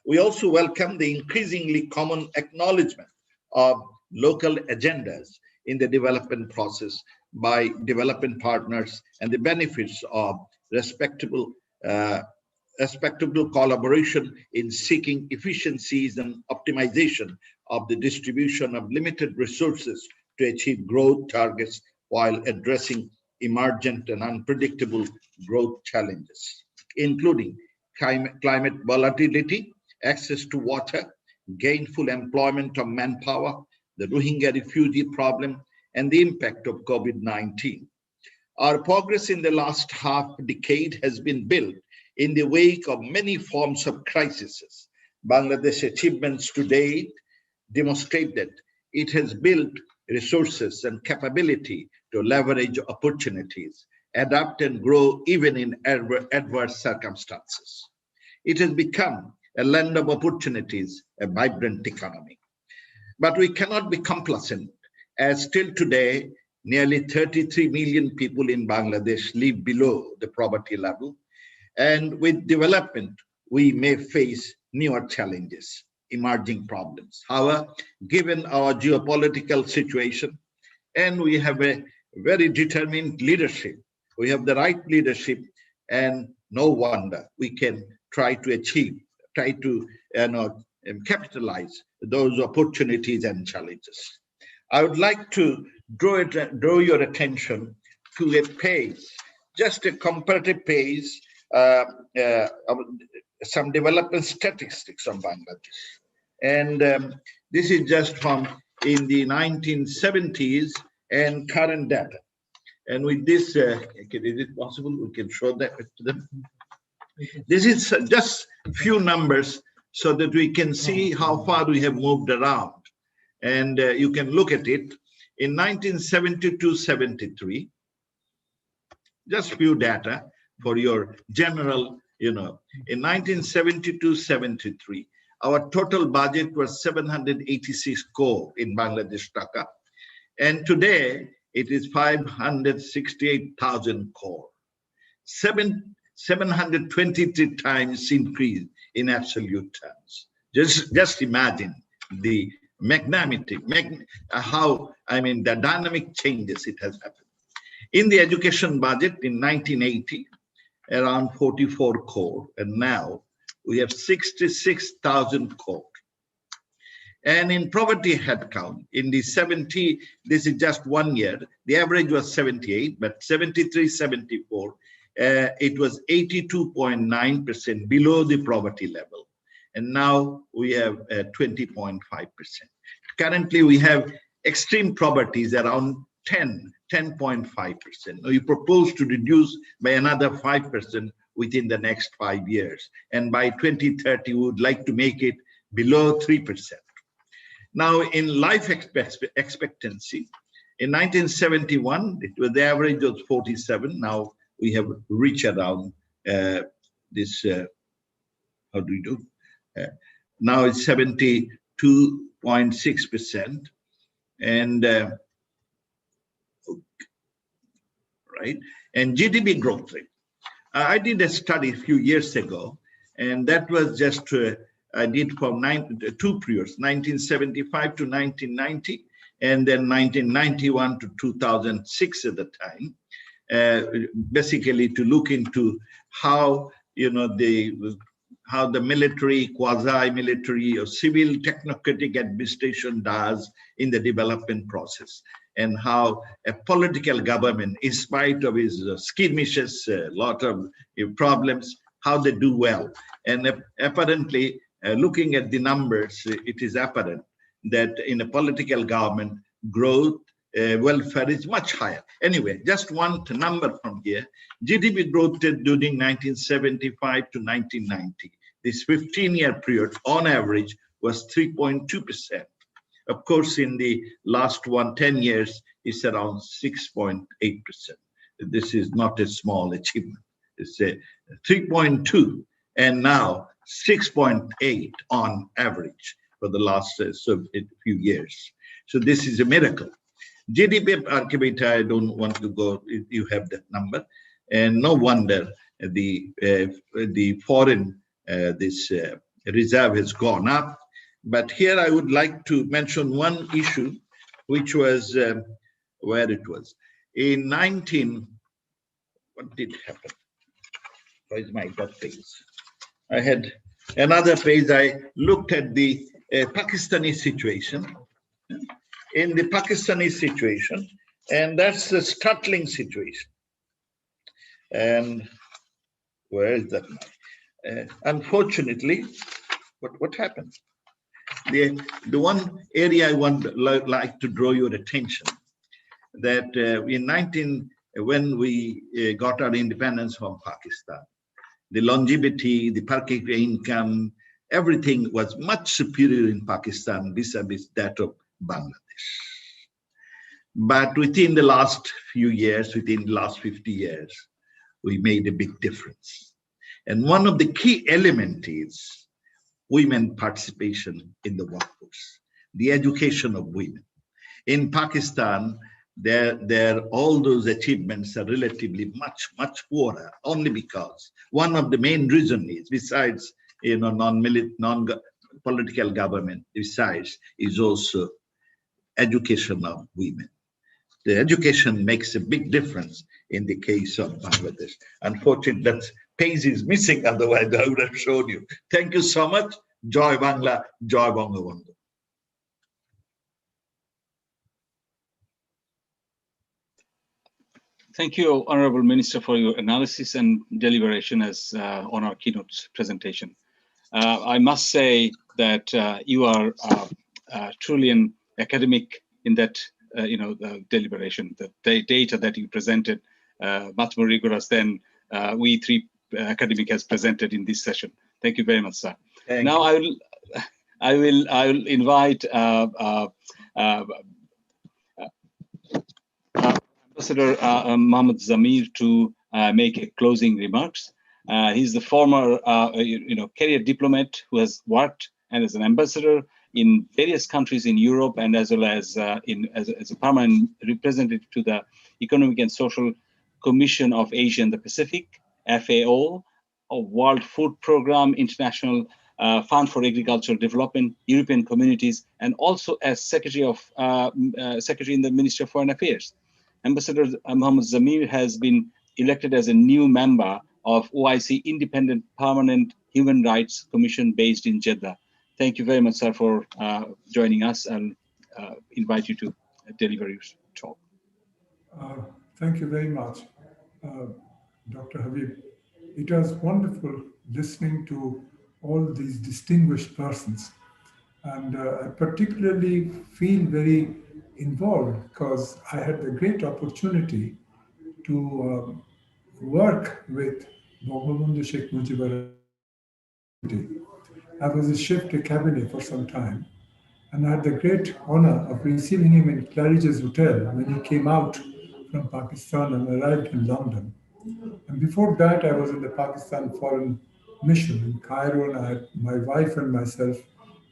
Speaker 9: We also welcome the increasingly common acknowledgement of local agendas in the development process by development partners and the benefits of respectable collaboration in seeking efficiencies and optimization of the distribution of limited resources to achieve growth targets while addressing emergent and unpredictable growth challenges, including climate volatility, access to water, gainful employment of manpower, the Rohingya refugee problem, and the impact of COVID-19. Our progress in the last half decade has been built in the wake of many forms of crises. Bangladesh's achievements to date demonstrate that it has built resources and capability to leverage opportunities, adapt and grow even in adverse circumstances. It has become a land of opportunities, a vibrant economy. But we cannot be complacent, as still today, nearly 33 million people in Bangladesh live below the poverty level. And with development, we may face newer challenges, emerging problems. However, given our geopolitical situation, and we have a very determined leadership, we have the right leadership, and no wonder we can try to capitalize those opportunities and challenges. I would like to draw your attention to a page, just a comparative page, of some development statistics of Bangladesh. And this is just from in the 1970s and current data. And with this, is it possible we can show that to them? This is just a few numbers so that we can see how far we have moved around. And you can look at it. In 1972-73, just few data for your general, in 1972-73, our total budget was 786 crore in Bangladesh taka. And today, it is 568,000 crore. 723 times increase in absolute terms. Just imagine the the dynamic changes it has happened. In the education budget in 1980, around 44 crore, and now we have 66,000 crore. And in poverty headcount, in the 70, this is just 1 year, the average was 78, but 73, 74, it was 82.9% below the poverty level. And now we have 20.5%. Currently, we have extreme poverty is around 10.5%. We propose to reduce by another 5% within the next 5 years. And by 2030, we would like to make it below 3%. Now, in life expectancy, in 1971, the average was 47. Now we have reached around this, how do we do? Now it's 72.6%. And right, and GDP growth rate. I did a study a few years ago, and that was just I did from 2 periods, 1975 to 1990, and then 1991 to 2006 at the time, basically to look into how how the military, quasi-military, or civil technocratic administration does in the development process, and how a political government, in spite of its skirmishes, a lot of problems, how they do well. And apparently, looking at the numbers, it is apparent that in a political government, growth, welfare is much higher. Anyway, just one number from here. GDP growth during 1975 to 1990, this 15-year period, on average, was 3.2%. Of course, in the last 10 years, it's around 6.8%. This is not a small achievement. It's a 3.2, and now 6.8 on average for the last few years. So this is a miracle. GDP per capita, I don't want to go, you have that number. And no wonder the foreign reserve has gone up. But here I would like to mention one issue, which was where it was in what did happen? Where's my that page? I had another page. I looked at the Pakistani situation. In the Pakistani situation, and that's a startling situation. And where is that? Unfortunately, what happened? The one area I like to draw your attention that when we got our independence from Pakistan, the longevity, the per capita income, everything was much superior in Pakistan vis-a-vis that of Bangladesh. But within the last few years, within the last 50 years, we made a big difference. And one of the key elements is women participation in the workforce, the education of women. In Pakistan, all those achievements are relatively much poorer, only because one of the main reasons is, besides non-political government, besides is also education of women. The education makes a big difference in the case of Bangladesh. Unfortunately, that page is missing, otherwise I would have shown you. Thank you so much. Joy Bangla, Joy Bangabandhu.
Speaker 2: Thank you, Honorable Minister, for your analysis and deliberation as on our keynote presentation. I must say that you are truly an academic in that the deliberation. The data that you presented much more rigorous than we three academic has presented in this session. Thank you very much, sir. Now I will invite Ambassador Mohammed Zamir to make a closing remarks. He's the former, career diplomat who has worked and as an ambassador in various countries in Europe, and as well as as a permanent representative to the Economic and Social Commission of Asia and the Pacific, FAO, World Food Program, International Fund for Agricultural Development, European Communities, and also as Secretary in the Ministry of Foreign Affairs. Ambassador Mohammed Zamir has been elected as a new member of OIC Independent Permanent Human Rights Commission based in Jeddah. Thank you very much, sir, for joining us, and invite you to deliver your talk.
Speaker 10: Thank you very much, Dr. Habib. It was wonderful listening to all these distinguished persons. And I particularly feel very involved because I had the great opportunity to work with Bangabandhu Sheikh Mujibur. I was a chef de cabinet for some time, and I had the great honor of receiving him in Claridge's Hotel when he came out from Pakistan and arrived in London. And before that, I was in the Pakistan Foreign Mission in Cairo, and my wife and myself,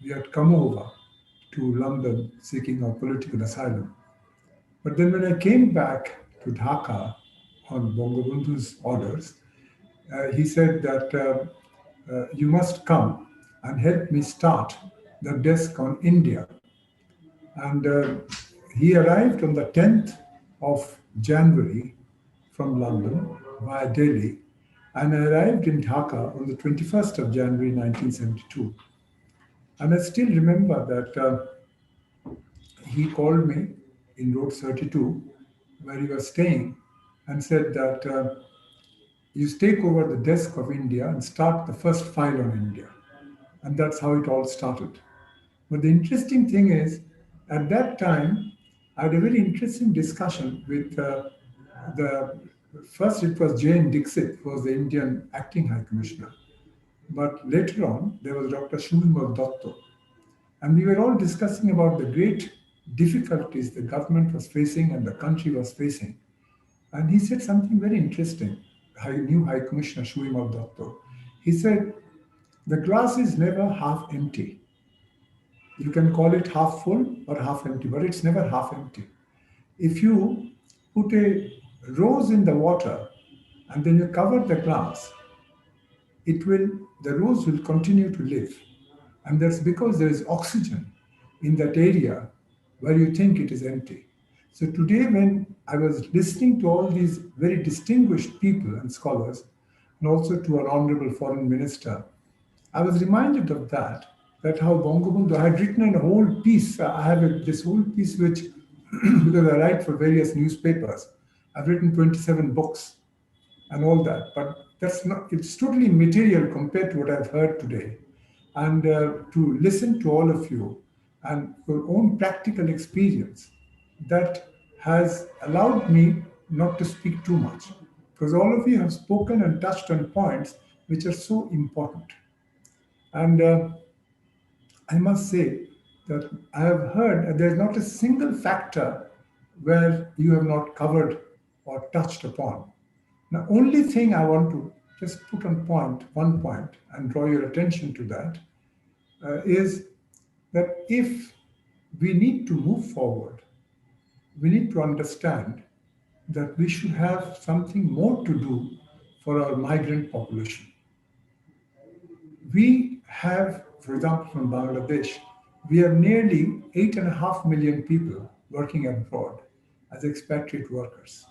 Speaker 10: we had come over to London seeking our political asylum. But then when I came back to Dhaka on Bangabandhu's orders, he said that you must come and help me start the desk on India. And he arrived on the 10th of January from London via Delhi, and I arrived in Dhaka on the 21st of January 1972. And I still remember that he called me in Road 32, where he was staying, and said that you take over the desk of India and start the first file on India. And that's how it all started. But the interesting thing is, at that time, I had a very interesting discussion with first it was Jane Dixit, who was the Indian acting High Commissioner. But later on, there was Dr. Shumimol Dotto. And we were all discussing about the great difficulties the government was facing and the country was facing. And he said something very interesting, new High Commissioner Shumimol Dotto. He said, the glass is never half empty. You can call it half full or half empty, but it's never half empty. If you put a rose in the water and then you cover the glass, the rose will continue to live. And that's because there is oxygen in that area where you think it is empty. So today, when I was listening to all these very distinguished people and scholars, and also to our Honorable Foreign Minister, I was reminded of that how Bangabandhu, I had written a whole piece. I have this whole piece which, because I write for various newspapers, I've written 27 books and all that, but it's totally material compared to what I've heard today. And to listen to all of you and your own practical experience, that has allowed me not to speak too much, because all of you have spoken and touched on points which are so important. And I must say that I have heard there's not a single factor where you have not covered or touched upon. The only thing I want to just put on one point, and draw your attention to that, is that if we need to move forward, we need to understand that we should have something more to do for our migrant population. We have, for example, from Bangladesh, we have nearly 8.5 million people working abroad as expatriate workers.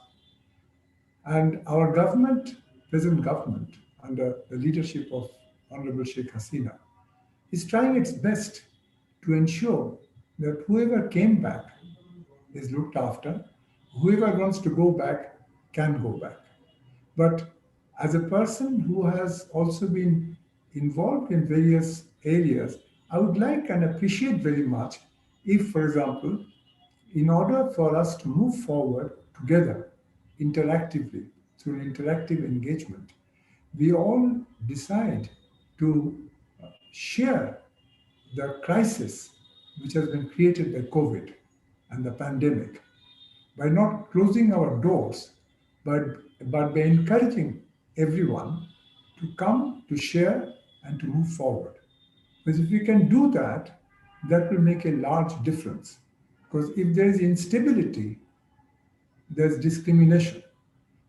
Speaker 10: And our government, present government, under the leadership of Honorable Sheikh Hasina, is trying its best to ensure that whoever came back is looked after, whoever wants to go back can go back. But as a person who has also been involved in various areas, I would like and appreciate very much if, for example, in order for us to move forward together interactively through interactive engagement, we all decide to share the crisis which has been created by COVID and the pandemic, by not closing our doors, but by encouraging everyone to come, to share, and to move forward. Because if we can do that, that will make a large difference. Because if there is instability, there's discrimination.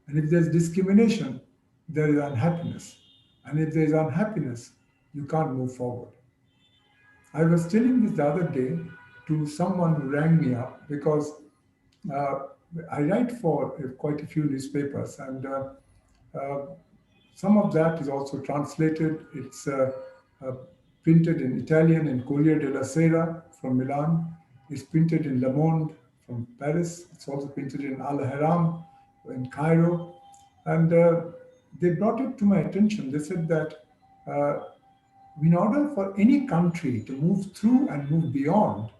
Speaker 10: And if there's discrimination, there is unhappiness. And if there is unhappiness, you can't move forward. I was telling this the other day to someone who rang me up, because I write for quite a few newspapers, and some of that is also translated. It's printed in Italian in Corriere della Sera from Milan. It's printed in Le Monde from Paris. It's also printed in Al Haram in Cairo. And they brought it to my attention. They said that in order for any country to move through and move beyond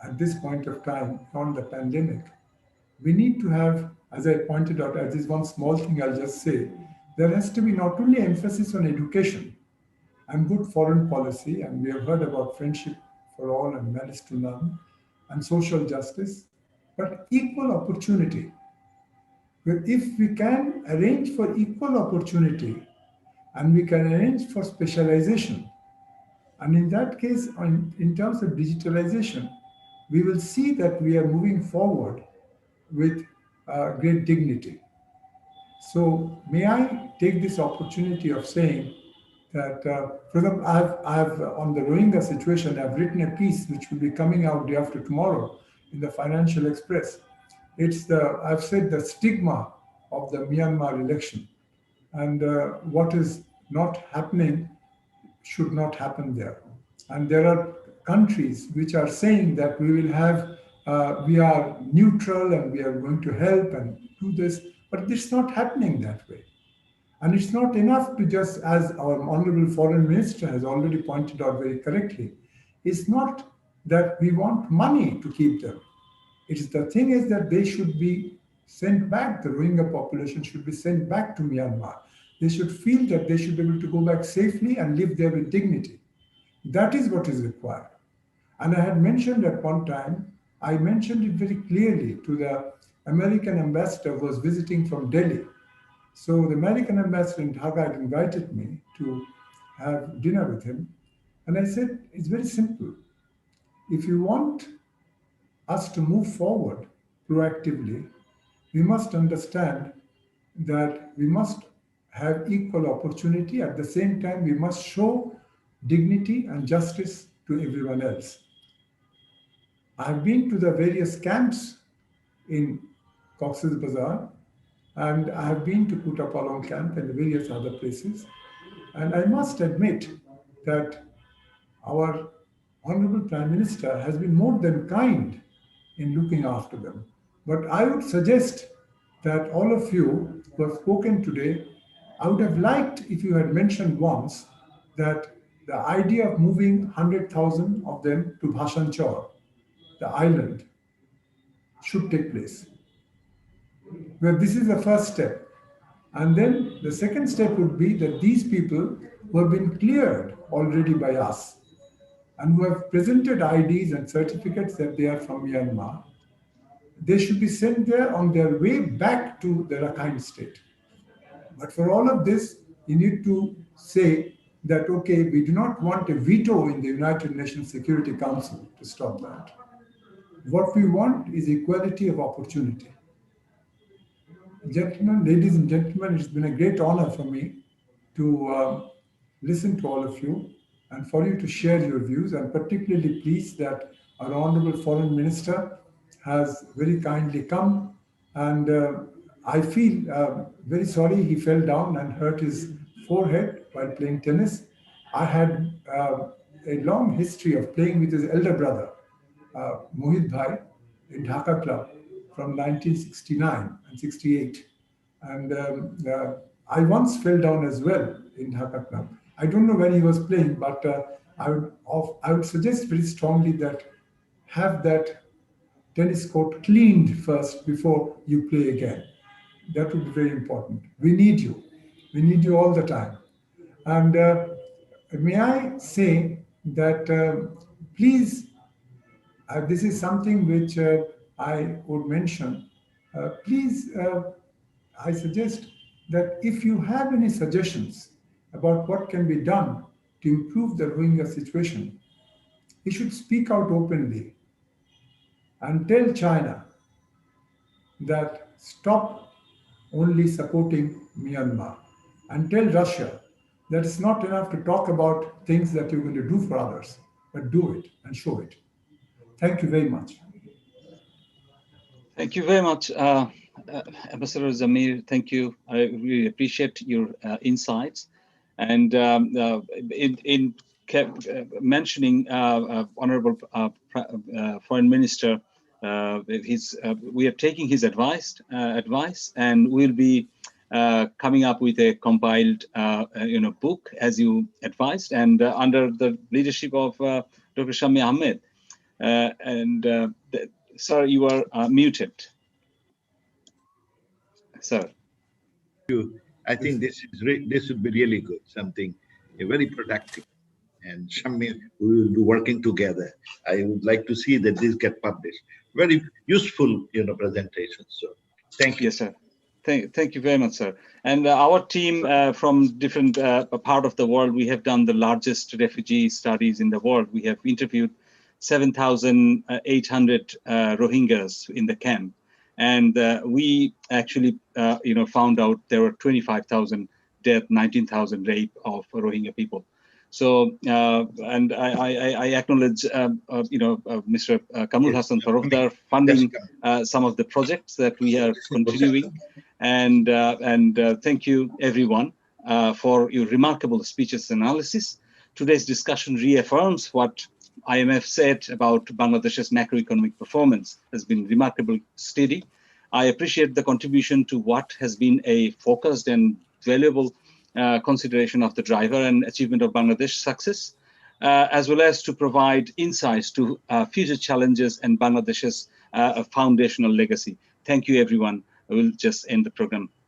Speaker 10: at this point of time on the pandemic, we need to have, as I pointed out, as this one small thing I'll just say, there has to be not only emphasis on education and good foreign policy, and we have heard about friendship for all and malice to none, and social justice, but equal opportunity. But if we can arrange for equal opportunity, and we can arrange for specialization, and in that case, in terms of digitalization, we will see that we are moving forward with great dignity. So may I take this opportunity of saying that, for example, I've on the Rohingya situation, I've written a piece which will be coming out day after tomorrow in the Financial Express. I've said the stigma of the Myanmar election, and what is not happening should not happen there. And there are countries which are saying that we will have, we are neutral and we are going to help and do this, but it's not happening that way. And it's not enough to just, as our Honorable Foreign Minister has already pointed out very correctly, it's not that we want money to keep them. The thing is that they should be sent back, the Rohingya population should be sent back to Myanmar. They should feel that they should be able to go back safely and live there with dignity. That is what is required. And I had mentioned at one time, I mentioned it very clearly to the American ambassador who was visiting from Delhi. So the American ambassador in Dhaka had invited me to have dinner with him. And I said, it's very simple. If you want us to move forward proactively, we must understand that we must have equal opportunity. At the same time, we must show dignity and justice to everyone else. I have been to the various camps in Cox's Bazar, and I have been to Kutapalong camp and various other places. And I must admit that our Honorable Prime Minister has been more than kind in looking after them. But I would suggest that all of you who have spoken today, I would have liked if you had mentioned once that the idea of moving 100,000 of them to Bhasanchar, the island, should take place. Well, this is the first step. And then the second step would be that these people who have been cleared already by us and who have presented IDs and certificates that they are from Myanmar, they should be sent there on their way back to the Rakhine state. But for all of this, you need to say that, okay, we do not want a veto in the United Nations Security Council to stop that. What we want is equality of opportunity. Gentlemen, ladies and gentlemen, it's been a great honor for me to listen to all of you and for you to share your views. I'm particularly pleased that our Honorable Foreign Minister has very kindly come, and I feel very sorry he fell down and hurt his forehead while playing tennis. I had a long history of playing with his elder brother, Mohit Bhai, in Dhaka Club from 1969 and 68. And I once fell down as well in Dhaka Club. I don't know when he was playing, but I would suggest very strongly that have that tennis court cleaned first before you play again. That would be very important. We need you. We need you all the time. And may I say that please, this is something which I would mention. Please, I suggest that if you have any suggestions about what can be done to improve the Rohingya situation, you should speak out openly and tell China that stop only supporting Myanmar, and tell Russia that it's not enough to talk about things that you're going to do for others, but do it and show it. Thank you very much.
Speaker 2: Thank you very much, Ambassador Zamir. Thank you. I really appreciate your insights. And in mentioning Honorable Foreign Minister, we are taking his advice, and we'll be coming up with a compiled, book as you advised, and under the leadership of Dr. Shami Ahmed. Sir, you are muted. Sir.
Speaker 9: I think this would be really good, something very productive. And Shami, we will be working together. I would like to see that this get published. Very useful, presentation. So thank you.
Speaker 2: Yes, sir. Thank you very much, sir. And our team from different part of the world, we have done the largest refugee studies in the world. We have interviewed 7,800 Rohingyas in the camp. And we actually, found out there were 25,000 death, 19,000 rape of Rohingya people. So, and I acknowledge, Mr. Kamul Hassan Tarofdar funding some of the projects that we are continuing. And thank you, everyone, for your remarkable speeches and analysis. Today's discussion reaffirms what IMF said about Bangladesh's macroeconomic performance has been remarkably steady. I appreciate the contribution to what has been a focused and valuable consideration of the driver and achievement of Bangladesh's success, as well as to provide insights to future challenges and Bangladesh's foundational legacy. Thank you, everyone. I will just end the program